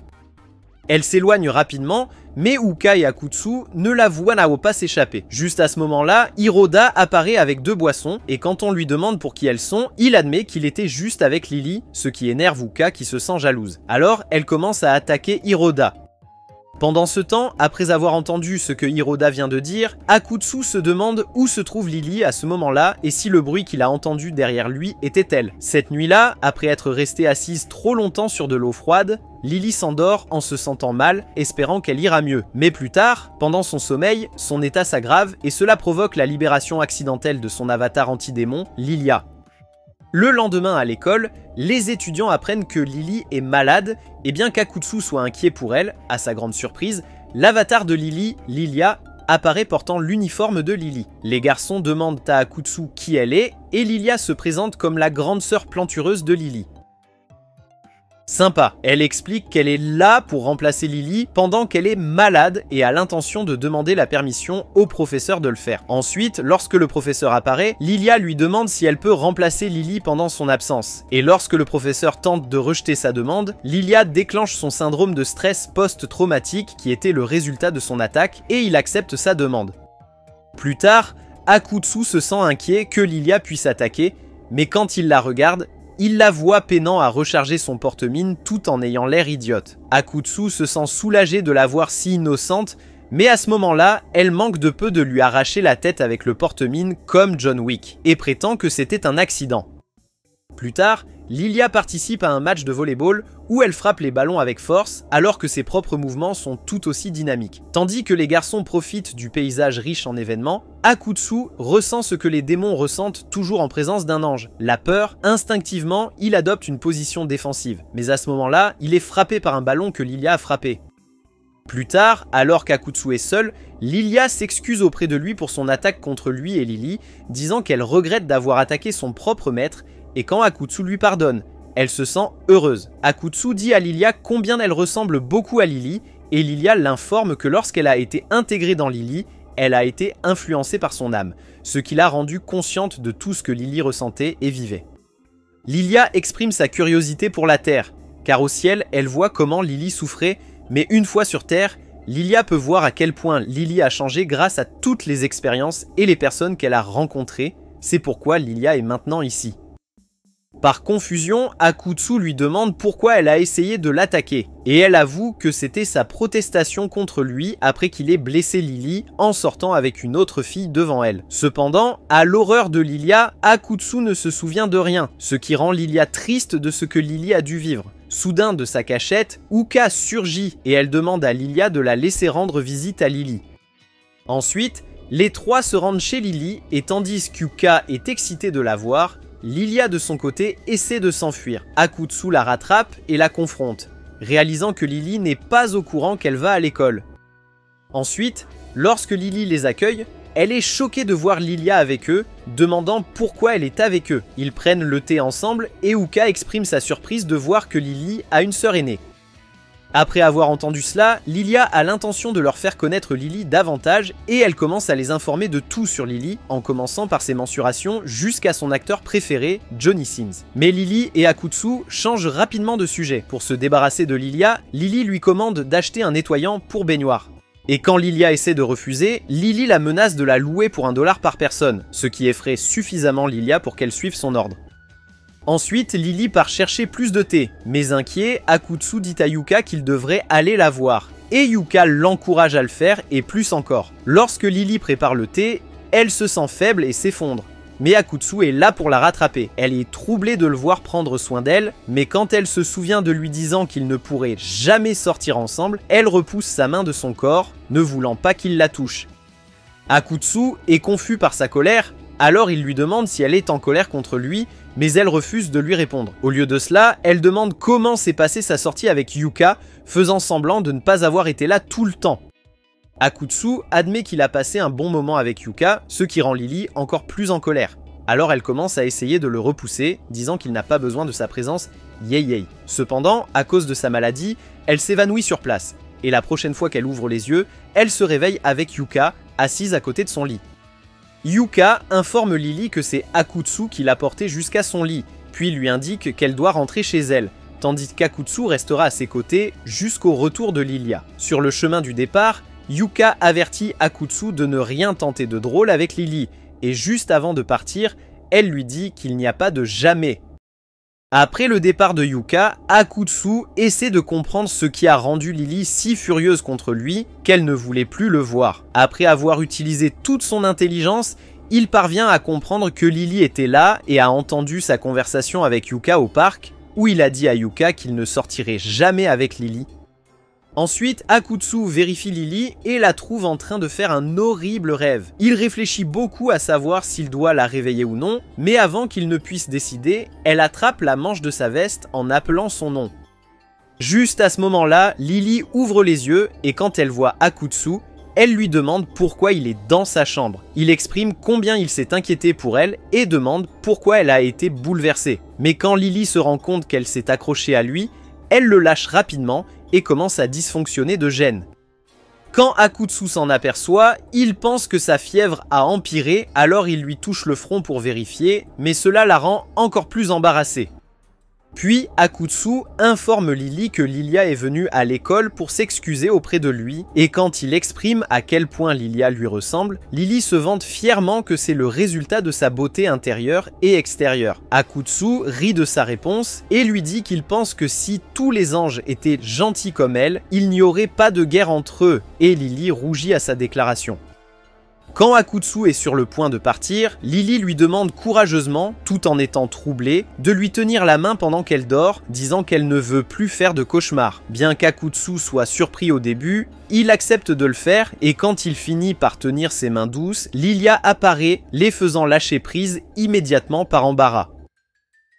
Elle s'éloigne rapidement, mais Uka et Akutsu ne la voient pas s'échapper. Juste à ce moment-là, Hiroda apparaît avec 2 boissons, et quand on lui demande pour qui elles sont, il admet qu'il était juste avec Lily, ce qui énerve Uka qui se sent jalouse. Alors, elle commence à attaquer Hiroda. Pendant ce temps, après avoir entendu ce que Hiroda vient de dire, Akutsu se demande où se trouve Lily à ce moment-là et si le bruit qu'il a entendu derrière lui était elle. Cette nuit-là, après être restée assise trop longtemps sur de l'eau froide, Lily s'endort en se sentant mal, espérant qu'elle ira mieux. Mais plus tard, pendant son sommeil, son état s'aggrave et cela provoque la libération accidentelle de son avatar anti-démon, Lilia. Le lendemain à l'école, les étudiants apprennent que Lily est malade et bien qu'Akutsu soit inquiet pour elle, à sa grande surprise, l'avatar de Lily, Lilia, apparaît portant l'uniforme de Lily. Les garçons demandent à Akutsu qui elle est et Lilia se présente comme la grande sœur plantureuse de Lily. Sympa, elle explique qu'elle est là pour remplacer Lily pendant qu'elle est malade et a l'intention de demander la permission au professeur de le faire. Ensuite, lorsque le professeur apparaît, Lilia lui demande si elle peut remplacer Lily pendant son absence. Et lorsque le professeur tente de rejeter sa demande, Lilia déclenche son syndrome de stress post-traumatique qui était le résultat de son attaque et il accepte sa demande. Plus tard, Akutsu se sent inquiet que Lilia puisse attaquer, mais quand il la regarde, il la voit peinant à recharger son porte-mine tout en ayant l'air idiote. Akutsu se sent soulagé de la voir si innocente, mais à ce moment-là, elle manque de peu de lui arracher la tête avec le porte-mine comme John Wick, et prétend que c'était un accident. Plus tard, Lilia participe à un match de volleyball où elle frappe les ballons avec force alors que ses propres mouvements sont tout aussi dynamiques. Tandis que les garçons profitent du paysage riche en événements, Akutsu ressent ce que les démons ressentent toujours en présence d'un ange. La peur, instinctivement, il adopte une position défensive. Mais à ce moment-là, il est frappé par un ballon que Lilia a frappé. Plus tard, alors qu'Akutsu est seul, Lilia s'excuse auprès de lui pour son attaque contre lui et Lily, disant qu'elle regrette d'avoir attaqué son propre maître. Et quand Akutsu lui pardonne, elle se sent heureuse. Akutsu dit à Lilia combien elle ressemble beaucoup à Lily, et Lilia l'informe que lorsqu'elle a été intégrée dans Lily, elle a été influencée par son âme, ce qui l'a rendue consciente de tout ce que Lily ressentait et vivait. Lilia exprime sa curiosité pour la Terre, car au ciel, elle voit comment Lily souffrait, mais une fois sur Terre, Lilia peut voir à quel point Lily a changé grâce à toutes les expériences et les personnes qu'elle a rencontrées. C'est pourquoi Lilia est maintenant ici. Par confusion, Akutsu lui demande pourquoi elle a essayé de l'attaquer, et elle avoue que c'était sa protestation contre lui après qu'il ait blessé Lily en sortant avec une autre fille devant elle. Cependant, à l'horreur de Lilia, Akutsu ne se souvient de rien, ce qui rend Lilia triste de ce que Lily a dû vivre. Soudain, de sa cachette, Uka surgit et elle demande à Lilia de la laisser rendre visite à Lily. Ensuite, les trois se rendent chez Lily et tandis qu'Uka est excitée de la voir, Lilia de son côté essaie de s'enfuir. Akutsu la rattrape et la confronte, réalisant que Lily n'est pas au courant qu'elle va à l'école. Ensuite, lorsque Lily les accueille, elle est choquée de voir Lilia avec eux, demandant pourquoi elle est avec eux. Ils prennent le thé ensemble et Uka exprime sa surprise de voir que Lily a une sœur aînée. Après avoir entendu cela, Lilia a l'intention de leur faire connaître Lily davantage et elle commence à les informer de tout sur Lily, en commençant par ses mensurations jusqu'à son acteur préféré, Johnny Sins. Mais Lily et Akutsu changent rapidement de sujet. Pour se débarrasser de Lilia, Lily lui commande d'acheter un nettoyant pour baignoire. Et quand Lilia essaie de refuser, Lily la menace de la louer pour $1 par personne, ce qui effraie suffisamment Lilia pour qu'elle suive son ordre. Ensuite, Lily part chercher plus de thé, mais inquiet, Akutsu dit à Yuka qu'il devrait aller la voir. Et Yuka l'encourage à le faire et plus encore. Lorsque Lily prépare le thé, elle se sent faible et s'effondre. Mais Akutsu est là pour la rattraper. Elle est troublée de le voir prendre soin d'elle, mais quand elle se souvient de lui disant qu'ils ne pourraient jamais sortir ensemble, elle repousse sa main de son corps, ne voulant pas qu'il la touche. Akutsu est confus par sa colère, alors il lui demande si elle est en colère contre lui, mais elle refuse de lui répondre. Au lieu de cela, elle demande comment s'est passée sa sortie avec Yuka, faisant semblant de ne pas avoir été là tout le temps. Akutsu admet qu'il a passé un bon moment avec Yuka, ce qui rend Lily encore plus en colère. Alors elle commence à essayer de le repousser, disant qu'il n'a pas besoin de sa présence, yey. Cependant, à cause de sa maladie, elle s'évanouit sur place, et la prochaine fois qu'elle ouvre les yeux, elle se réveille avec Yuka, assise à côté de son lit. Yuka informe Lily que c'est Akutsu qui l'a portée jusqu'à son lit, puis lui indique qu'elle doit rentrer chez elle, tandis qu'Akutsu restera à ses côtés jusqu'au retour de Lilia. Sur le chemin du départ, Yuka avertit Akutsu de ne rien tenter de drôle avec Lily, et juste avant de partir, elle lui dit qu'il n'y a pas de jamais. Après le départ de Yuka, Akutsu essaie de comprendre ce qui a rendu Lily si furieuse contre lui qu'elle ne voulait plus le voir. Après avoir utilisé toute son intelligence, il parvient à comprendre que Lily était là et a entendu sa conversation avec Yuka au parc, où il a dit à Yuka qu'il ne sortirait jamais avec Lily. Ensuite, Akutsu vérifie Lily et la trouve en train de faire un horrible rêve. Il réfléchit beaucoup à savoir s'il doit la réveiller ou non, mais avant qu'il ne puisse décider, elle attrape la manche de sa veste en appelant son nom. Juste à ce moment-là, Lily ouvre les yeux et quand elle voit Akutsu, elle lui demande pourquoi il est dans sa chambre. Il exprime combien il s'est inquiété pour elle et demande pourquoi elle a été bouleversée. Mais quand Lily se rend compte qu'elle s'est accrochée à lui, elle le lâche rapidement et commence à dysfonctionner de gêne. Quand Akutsu s'en aperçoit, il pense que sa fièvre a empiré, alors il lui touche le front pour vérifier, mais cela la rend encore plus embarrassée. Puis Akutsu informe Lily que Lilia est venue à l'école pour s'excuser auprès de lui, et quand il exprime à quel point Lilia lui ressemble, Lily se vante fièrement que c'est le résultat de sa beauté intérieure et extérieure. Akutsu rit de sa réponse et lui dit qu'il pense que si tous les anges étaient gentils comme elle, il n'y aurait pas de guerre entre eux, et Lily rougit à sa déclaration. Quand Akutsu est sur le point de partir, Lily lui demande courageusement, tout en étant troublée, de lui tenir la main pendant qu'elle dort, disant qu'elle ne veut plus faire de cauchemars. Bien qu'Akutsu soit surpris au début, il accepte de le faire et quand il finit par tenir ses mains douces, Lilia apparaît, les faisant lâcher prise immédiatement par embarras.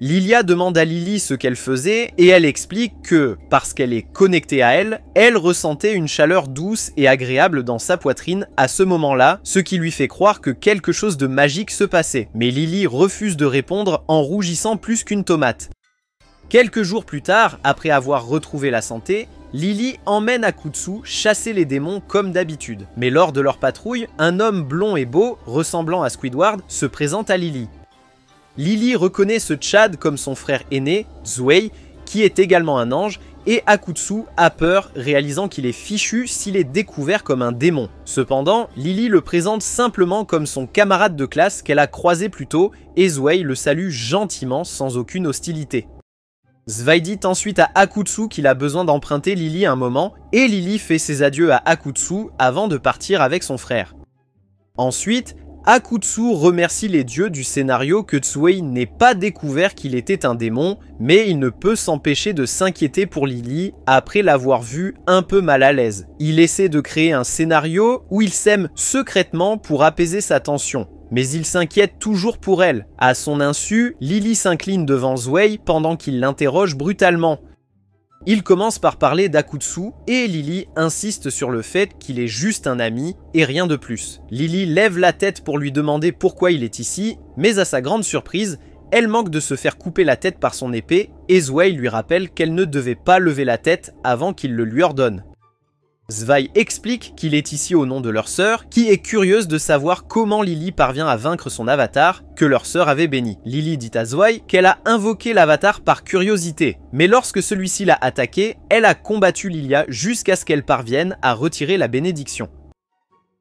Lilia demande à Lily ce qu'elle faisait et elle explique que, parce qu'elle est connectée à elle, elle ressentait une chaleur douce et agréable dans sa poitrine à ce moment-là, ce qui lui fait croire que quelque chose de magique se passait. Mais Lily refuse de répondre en rougissant plus qu'une tomate. Quelques jours plus tard, après avoir retrouvé la santé, Lily emmène Akutsu chasser les démons comme d'habitude. Mais lors de leur patrouille, un homme blond et beau, ressemblant à Squidward, se présente à Lily. Lily reconnaît ce Chad comme son frère aîné, Zwei, qui est également un ange, et Akutsu a peur, réalisant qu'il est fichu s'il est découvert comme un démon. Cependant, Lily le présente simplement comme son camarade de classe qu'elle a croisé plus tôt, et Zwei le salue gentiment sans aucune hostilité. Zwei dit ensuite à Akutsu qu'il a besoin d'emprunter Lily un moment, et Lily fait ses adieux à Akutsu avant de partir avec son frère. Ensuite, Akutsu remercie les dieux du scénario que Zwei n'ait pas découvert qu'il était un démon, mais il ne peut s'empêcher de s'inquiéter pour Lily après l'avoir vue un peu mal à l'aise. Il essaie de créer un scénario où il s'aime secrètement pour apaiser sa tension, mais il s'inquiète toujours pour elle. À son insu, Lily s'incline devant Zwei pendant qu'il l'interroge brutalement. Il commence par parler d'Akutsu et Lily insiste sur le fait qu'il est juste un ami et rien de plus. Lily lève la tête pour lui demander pourquoi il est ici, mais à sa grande surprise, elle manque de se faire couper la tête par son épée et Zwei lui rappelle qu'elle ne devait pas lever la tête avant qu'il le lui ordonne. Zwei explique qu'il est ici au nom de leur sœur, qui est curieuse de savoir comment Lily parvient à vaincre son avatar, que leur sœur avait béni. Lily dit à Zwei qu'elle a invoqué l'avatar par curiosité, mais lorsque celui-ci l'a attaqué, elle a combattu Lilia jusqu'à ce qu'elle parvienne à retirer la bénédiction.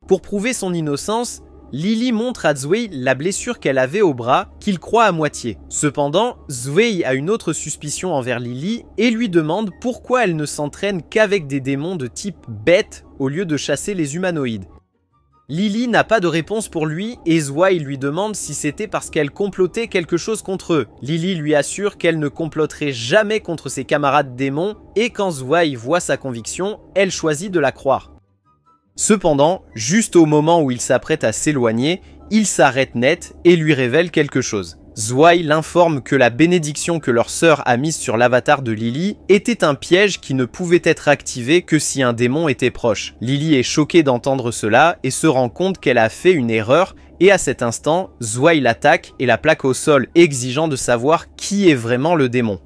Pour prouver son innocence, Lily montre à Zwei la blessure qu'elle avait au bras, qu'il croit à moitié. Cependant, Zwei a une autre suspicion envers Lily et lui demande pourquoi elle ne s'entraîne qu'avec des démons de type bête au lieu de chasser les humanoïdes. Lily n'a pas de réponse pour lui et Zwei lui demande si c'était parce qu'elle complotait quelque chose contre eux. Lily lui assure qu'elle ne comploterait jamais contre ses camarades démons et quand Zwei voit sa conviction, elle choisit de la croire. Cependant, juste au moment où il s'apprête à s'éloigner, il s'arrête net et lui révèle quelque chose. Zwei l'informe que la bénédiction que leur sœur a mise sur l'avatar de Lily était un piège qui ne pouvait être activé que si un démon était proche. Lily est choquée d'entendre cela et se rend compte qu'elle a fait une erreur et à cet instant, Zwei l'attaque et la plaque au sol, exigeant de savoir qui est vraiment le démon.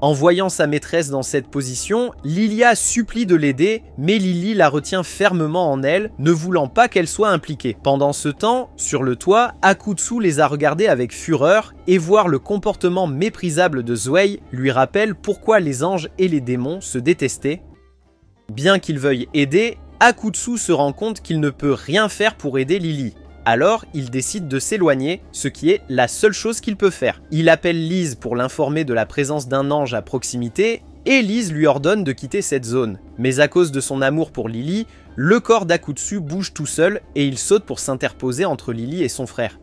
En voyant sa maîtresse dans cette position, Lilia supplie de l'aider, mais Lily la retient fermement en elle, ne voulant pas qu'elle soit impliquée. Pendant ce temps, sur le toit, Akutsu les a regardés avec fureur, et voir le comportement méprisable de Zwei lui rappelle pourquoi les anges et les démons se détestaient. Bien qu'il veuille aider, Akutsu se rend compte qu'il ne peut rien faire pour aider Lily. Alors, il décide de s'éloigner, ce qui est la seule chose qu'il peut faire. Il appelle Lise pour l'informer de la présence d'un ange à proximité, et Lise lui ordonne de quitter cette zone. Mais à cause de son amour pour Lily, le corps d'Akutsu bouge tout seul, et il saute pour s'interposer entre Lily et son frère.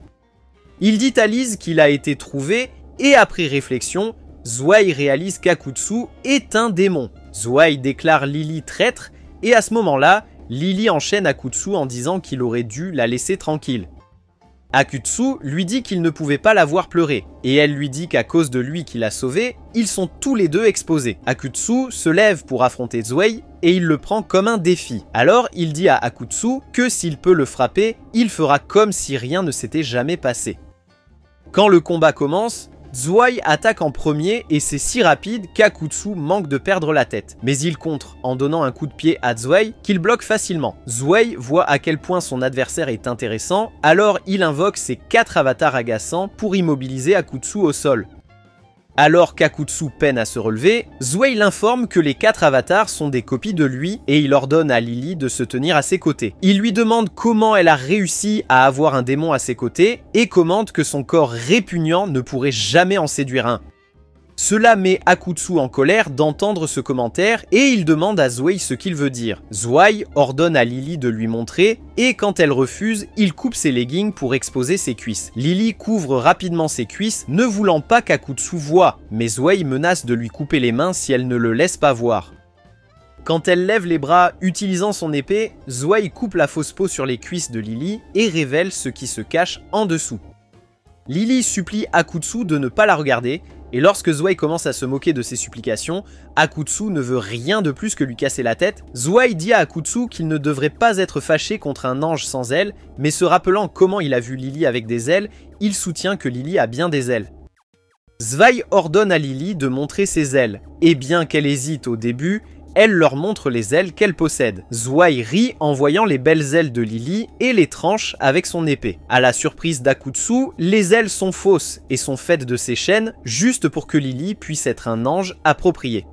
Il dit à Lise qu'il a été trouvé, et après réflexion, Zwei réalise qu'Akutsu est un démon. Zwei déclare Lily traître, et à ce moment-là, Lily enchaîne Akutsu en disant qu'il aurait dû la laisser tranquille. Akutsu lui dit qu'il ne pouvait pas la voir pleurer, et elle lui dit qu'à cause de lui qui l'a sauvée, ils sont tous les deux exposés. Akutsu se lève pour affronter Zwei, et il le prend comme un défi. Alors il dit à Akutsu que s'il peut le frapper, il fera comme si rien ne s'était jamais passé. Quand le combat commence, Zwei attaque en premier et c'est si rapide qu'Akutsu manque de perdre la tête. Mais il contre en donnant un coup de pied à Zwei qu'il bloque facilement. Zwei voit à quel point son adversaire est intéressant, alors il invoque ses 4 avatars agaçants pour immobiliser Akutsu au sol. Alors qu'Akutsu peine à se relever, Zuei l'informe que les 4 avatars sont des copies de lui et il ordonne à Lily de se tenir à ses côtés. Il lui demande comment elle a réussi à avoir un démon à ses côtés et commente que son corps répugnant ne pourrait jamais en séduire un. Cela met Akutsu en colère d'entendre ce commentaire et il demande à Zuei ce qu'il veut dire. Zuei ordonne à Lily de lui montrer et quand elle refuse, il coupe ses leggings pour exposer ses cuisses. Lily couvre rapidement ses cuisses, ne voulant pas qu'Akutsu voie, mais Zuei menace de lui couper les mains si elle ne le laisse pas voir. Quand elle lève les bras utilisant son épée, Zuei coupe la fausse peau sur les cuisses de Lily et révèle ce qui se cache en dessous. Lily supplie Akutsu de ne pas la regarder, et lorsque Zuei commence à se moquer de ses supplications, Akutsu ne veut rien de plus que lui casser la tête. Zuei dit à Akutsu qu'il ne devrait pas être fâché contre un ange sans ailes, mais se rappelant comment il a vu Lily avec des ailes, il soutient que Lily a bien des ailes. Zuei ordonne à Lily de montrer ses ailes, et bien qu'elle hésite au début, elle leur montre les ailes qu'elle possède. Zuei rit en voyant les belles ailes de Lily et les tranche avec son épée. À la surprise d'Akutsu, les ailes sont fausses et sont faites de ses chaînes juste pour que Lily puisse être un ange approprié.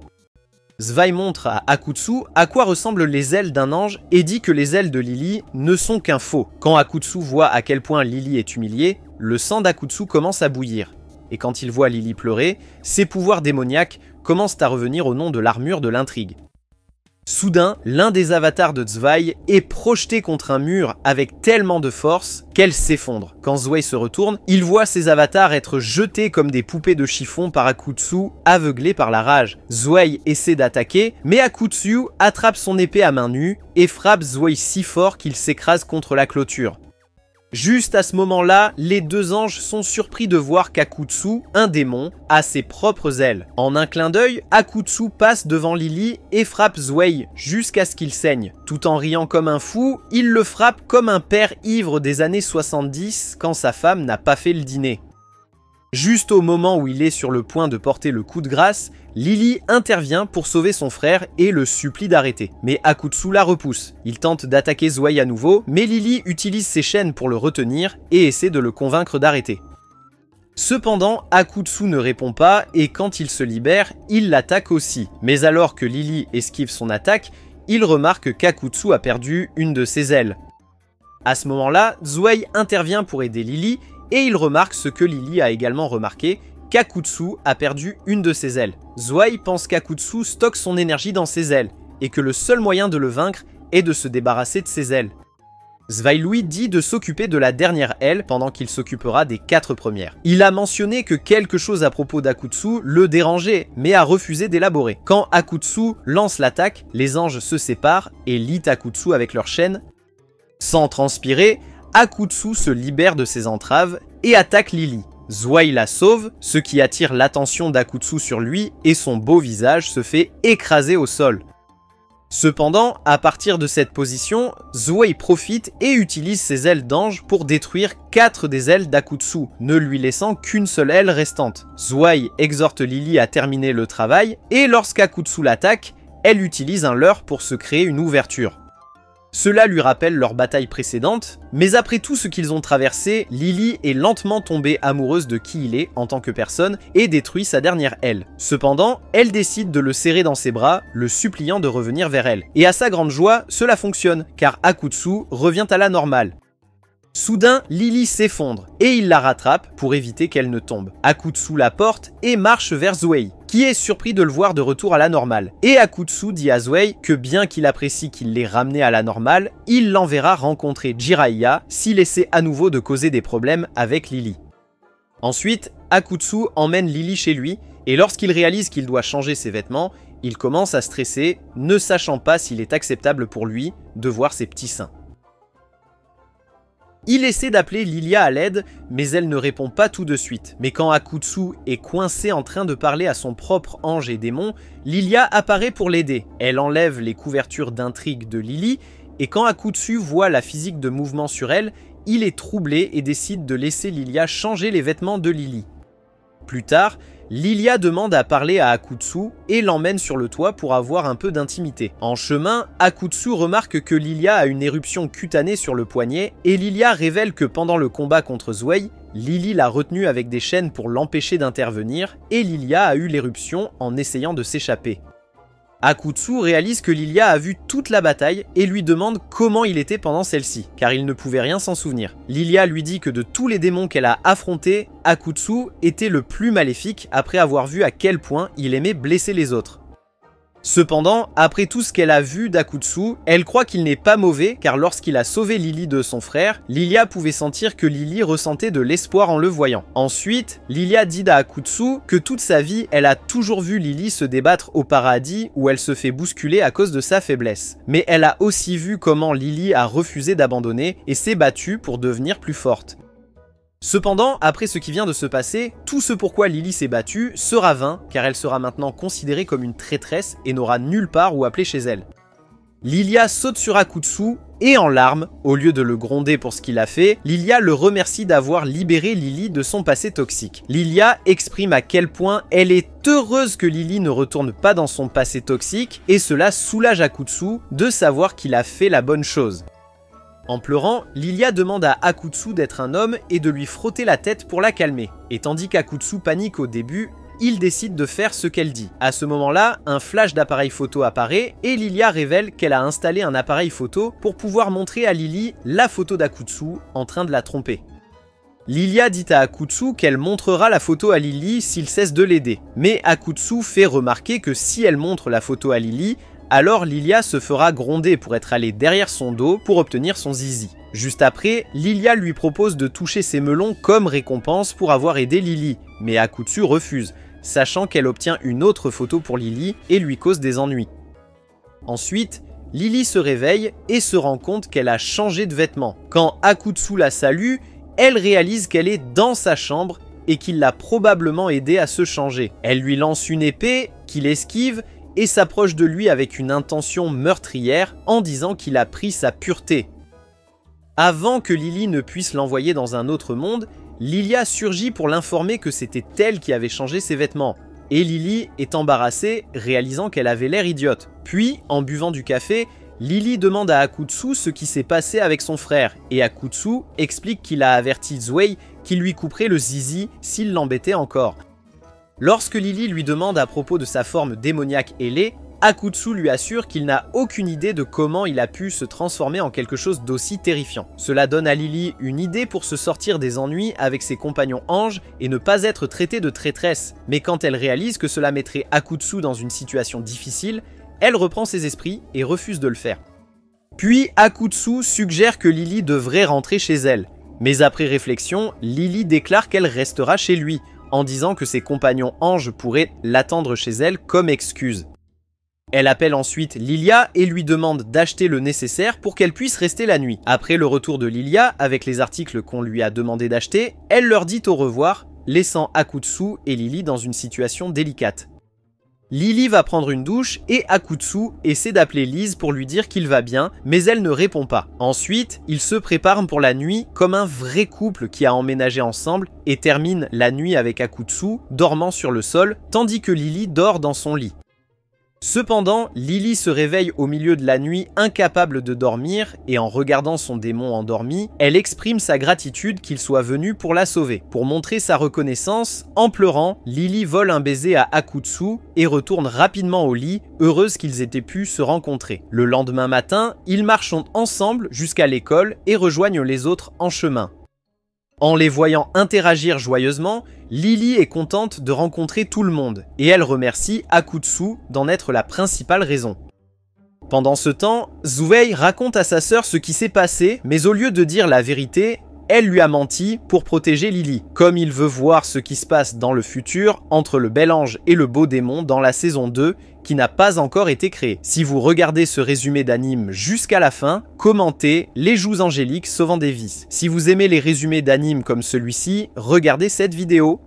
Zuei montre à Akutsu à quoi ressemblent les ailes d'un ange et dit que les ailes de Lily ne sont qu'un faux. Quand Akutsu voit à quel point Lily est humiliée, le sang d'Akutsu commence à bouillir. Et quand il voit Lily pleurer, ses pouvoirs démoniaques commencent à revenir au nom de l'armure de l'intrigue. Soudain, l'un des avatars de Zuei est projeté contre un mur avec tellement de force qu'elle s'effondre. Quand Zuei se retourne, il voit ses avatars être jetés comme des poupées de chiffon par Akutsu, aveuglé par la rage. Zuei essaie d'attaquer, mais Akutsu attrape son épée à main nue et frappe Zuei si fort qu'il s'écrase contre la clôture. Juste à ce moment-là, les deux anges sont surpris de voir qu'Akutsu, un démon, a ses propres ailes. En un clin d'œil, Akutsu passe devant Lily et frappe Zuei jusqu'à ce qu'il saigne. Tout en riant comme un fou, il le frappe comme un père ivre des années 70 quand sa femme n'a pas fait le dîner. Juste au moment où il est sur le point de porter le coup de grâce, Lily intervient pour sauver son frère et le supplie d'arrêter. Mais Akutsu la repousse. Il tente d'attaquer Zuei à nouveau, mais Lily utilise ses chaînes pour le retenir et essaie de le convaincre d'arrêter. Cependant, Akutsu ne répond pas et quand il se libère, il l'attaque aussi. Mais alors que Lily esquive son attaque, il remarque qu'Akutsu a perdu une de ses ailes. À ce moment-là, Zuei intervient pour aider Lily et il remarque ce que Lily a également remarqué, qu'Akutsu a perdu une de ses ailes. Zuei pense qu'Akutsu stocke son énergie dans ses ailes, et que le seul moyen de le vaincre est de se débarrasser de ses ailes. Zuei lui dit de s'occuper de la dernière aile pendant qu'il s'occupera des 4 premières. Il a mentionné que quelque chose à propos d'Akutsu le dérangeait, mais a refusé d'élaborer. Quand Akutsu lance l'attaque, les anges se séparent et lient Akutsu avec leurs chaînes. Sans transpirer, Akutsu se libère de ses entraves et attaque Lily. Zuei la sauve, ce qui attire l'attention d'Akutsu sur lui et son beau visage se fait écraser au sol. Cependant, à partir de cette position, Zuei profite et utilise ses ailes d'ange pour détruire 4 des ailes d'Akutsu, ne lui laissant qu'une seule aile restante. Zuei exhorte Lily à terminer le travail et lorsqu'Akutsu l'attaque, elle utilise un leurre pour se créer une ouverture. Cela lui rappelle leur bataille précédente, mais après tout ce qu'ils ont traversé, Lily est lentement tombée amoureuse de qui il est en tant que personne et détruit sa dernière aile. Cependant, elle décide de le serrer dans ses bras, le suppliant de revenir vers elle. Et à sa grande joie, cela fonctionne, car Akutsu revient à la normale. Soudain, Lily s'effondre et il la rattrape pour éviter qu'elle ne tombe. Akutsu la porte et marche vers Zuei, qui est surpris de le voir de retour à la normale. Et Akutsu dit à Zuei que bien qu'il apprécie qu'il l'ait ramené à la normale, il l'enverra rencontrer Jiraiya s'il essaie à nouveau de causer des problèmes avec Lily. Ensuite, Akutsu emmène Lily chez lui et lorsqu'il réalise qu'il doit changer ses vêtements, il commence à stresser, ne sachant pas s'il est acceptable pour lui de voir ses petits seins. Il essaie d'appeler Lilia à l'aide, mais elle ne répond pas tout de suite. Mais quand Akutsu est coincé en train de parler à son propre ange et démon, Lilia apparaît pour l'aider. Elle enlève les couvertures d'intrigue de Lily, et quand Akutsu voit la physique de mouvement sur elle, il est troublé et décide de laisser Lilia changer les vêtements de Lily. Plus tard, Lilia demande à parler à Akutsu et l'emmène sur le toit pour avoir un peu d'intimité. En chemin, Akutsu remarque que Lilia a une éruption cutanée sur le poignet et Lilia révèle que pendant le combat contre Zuei, Lily l'a retenue avec des chaînes pour l'empêcher d'intervenir et Lilia a eu l'éruption en essayant de s'échapper. Akutsu réalise que Lilia a vu toute la bataille et lui demande comment il était pendant celle-ci, car il ne pouvait rien s'en souvenir. Lilia lui dit que de tous les démons qu'elle a affrontés, Akutsu était le plus maléfique après avoir vu à quel point il aimait blesser les autres. Cependant, après tout ce qu'elle a vu d'Akutsu, elle croit qu'il n'est pas mauvais car lorsqu'il a sauvé Lily de son frère, Lilia pouvait sentir que Lily ressentait de l'espoir en le voyant. Ensuite, Lilia dit à Akutsu que toute sa vie, elle a toujours vu Lily se débattre au paradis où elle se fait bousculer à cause de sa faiblesse. Mais elle a aussi vu comment Lily a refusé d'abandonner et s'est battue pour devenir plus forte. Cependant, après ce qui vient de se passer, tout ce pourquoi Lily s'est battue sera vain, car elle sera maintenant considérée comme une traîtresse et n'aura nulle part où appeler chez elle. Lilia saute sur Akutsu et en larmes, au lieu de le gronder pour ce qu'il a fait, Lilia le remercie d'avoir libéré Lily de son passé toxique. Lilia exprime à quel point elle est heureuse que Lily ne retourne pas dans son passé toxique et cela soulage Akutsu de savoir qu'il a fait la bonne chose. En pleurant, Lilia demande à Akutsu d'être un homme et de lui frotter la tête pour la calmer. Et tandis qu'Akutsu panique au début, il décide de faire ce qu'elle dit. À ce moment-là, un flash d'appareil photo apparaît et Lilia révèle qu'elle a installé un appareil photo pour pouvoir montrer à Lily la photo d'Akutsu en train de la tromper. Lilia dit à Akutsu qu'elle montrera la photo à Lily s'il cesse de l'aider. Mais Akutsu fait remarquer que si elle montre la photo à Lily, alors Lilia se fera gronder pour être allée derrière son dos pour obtenir son zizi. Juste après, Lilia lui propose de toucher ses melons comme récompense pour avoir aidé Lily, mais Akutsu refuse, sachant qu'elle obtient une autre photo pour Lily et lui cause des ennuis. Ensuite, Lily se réveille et se rend compte qu'elle a changé de vêtements. Quand Akutsu la salue, elle réalise qu'elle est dans sa chambre et qu'il l'a probablement aidée à se changer. Elle lui lance une épée, qu'il esquive, et s'approche de lui avec une intention meurtrière en disant qu'il a pris sa pureté. Avant que Lily ne puisse l'envoyer dans un autre monde, Lilia surgit pour l'informer que c'était elle qui avait changé ses vêtements. Et Lily est embarrassée, réalisant qu'elle avait l'air idiote. Puis, en buvant du café, Lily demande à Akutsu ce qui s'est passé avec son frère, et Akutsu explique qu'il a averti Zuei qu'il lui couperait le zizi s'il l'embêtait encore. Lorsque Lily lui demande à propos de sa forme démoniaque ailée, Akutsu lui assure qu'il n'a aucune idée de comment il a pu se transformer en quelque chose d'aussi terrifiant. Cela donne à Lily une idée pour se sortir des ennuis avec ses compagnons anges et ne pas être traitée de traîtresse. Mais quand elle réalise que cela mettrait Akutsu dans une situation difficile, elle reprend ses esprits et refuse de le faire. Puis Akutsu suggère que Lily devrait rentrer chez elle. Mais après réflexion, Lily déclare qu'elle restera chez lui, en disant que ses compagnons anges pourraient l'attendre chez elle comme excuse. Elle appelle ensuite Lilia et lui demande d'acheter le nécessaire pour qu'elle puisse rester la nuit. Après le retour de Lilia, avec les articles qu'on lui a demandé d'acheter, elle leur dit au revoir, laissant Akutsu et Lily dans une situation délicate. Lily va prendre une douche et Akutsu essaie d'appeler Lise pour lui dire qu'il va bien, mais elle ne répond pas. Ensuite, ils se préparent pour la nuit comme un vrai couple qui a emménagé ensemble et termine la nuit avec Akutsu dormant sur le sol, tandis que Lily dort dans son lit. Cependant, Lily se réveille au milieu de la nuit incapable de dormir et en regardant son démon endormi, elle exprime sa gratitude qu'il soit venu pour la sauver. Pour montrer sa reconnaissance, en pleurant, Lily vole un baiser à Akutsu et retourne rapidement au lit, heureuse qu'ils aient pu se rencontrer. Le lendemain matin, ils marchent ensemble jusqu'à l'école et rejoignent les autres en chemin. En les voyant interagir joyeusement, Lily est contente de rencontrer tout le monde et elle remercie Akutsu d'en être la principale raison. Pendant ce temps, Zuei raconte à sa sœur ce qui s'est passé, mais au lieu de dire la vérité, elle lui a menti pour protéger Lily. Comme il veut voir ce qui se passe dans le futur entre le bel ange et le beau démon dans la saison 2 qui n'a pas encore été créée. Si vous regardez ce résumé d'anime jusqu'à la fin, commentez les joues angéliques sauvant des vices. Si vous aimez les résumés d'anime comme celui-ci, regardez cette vidéo.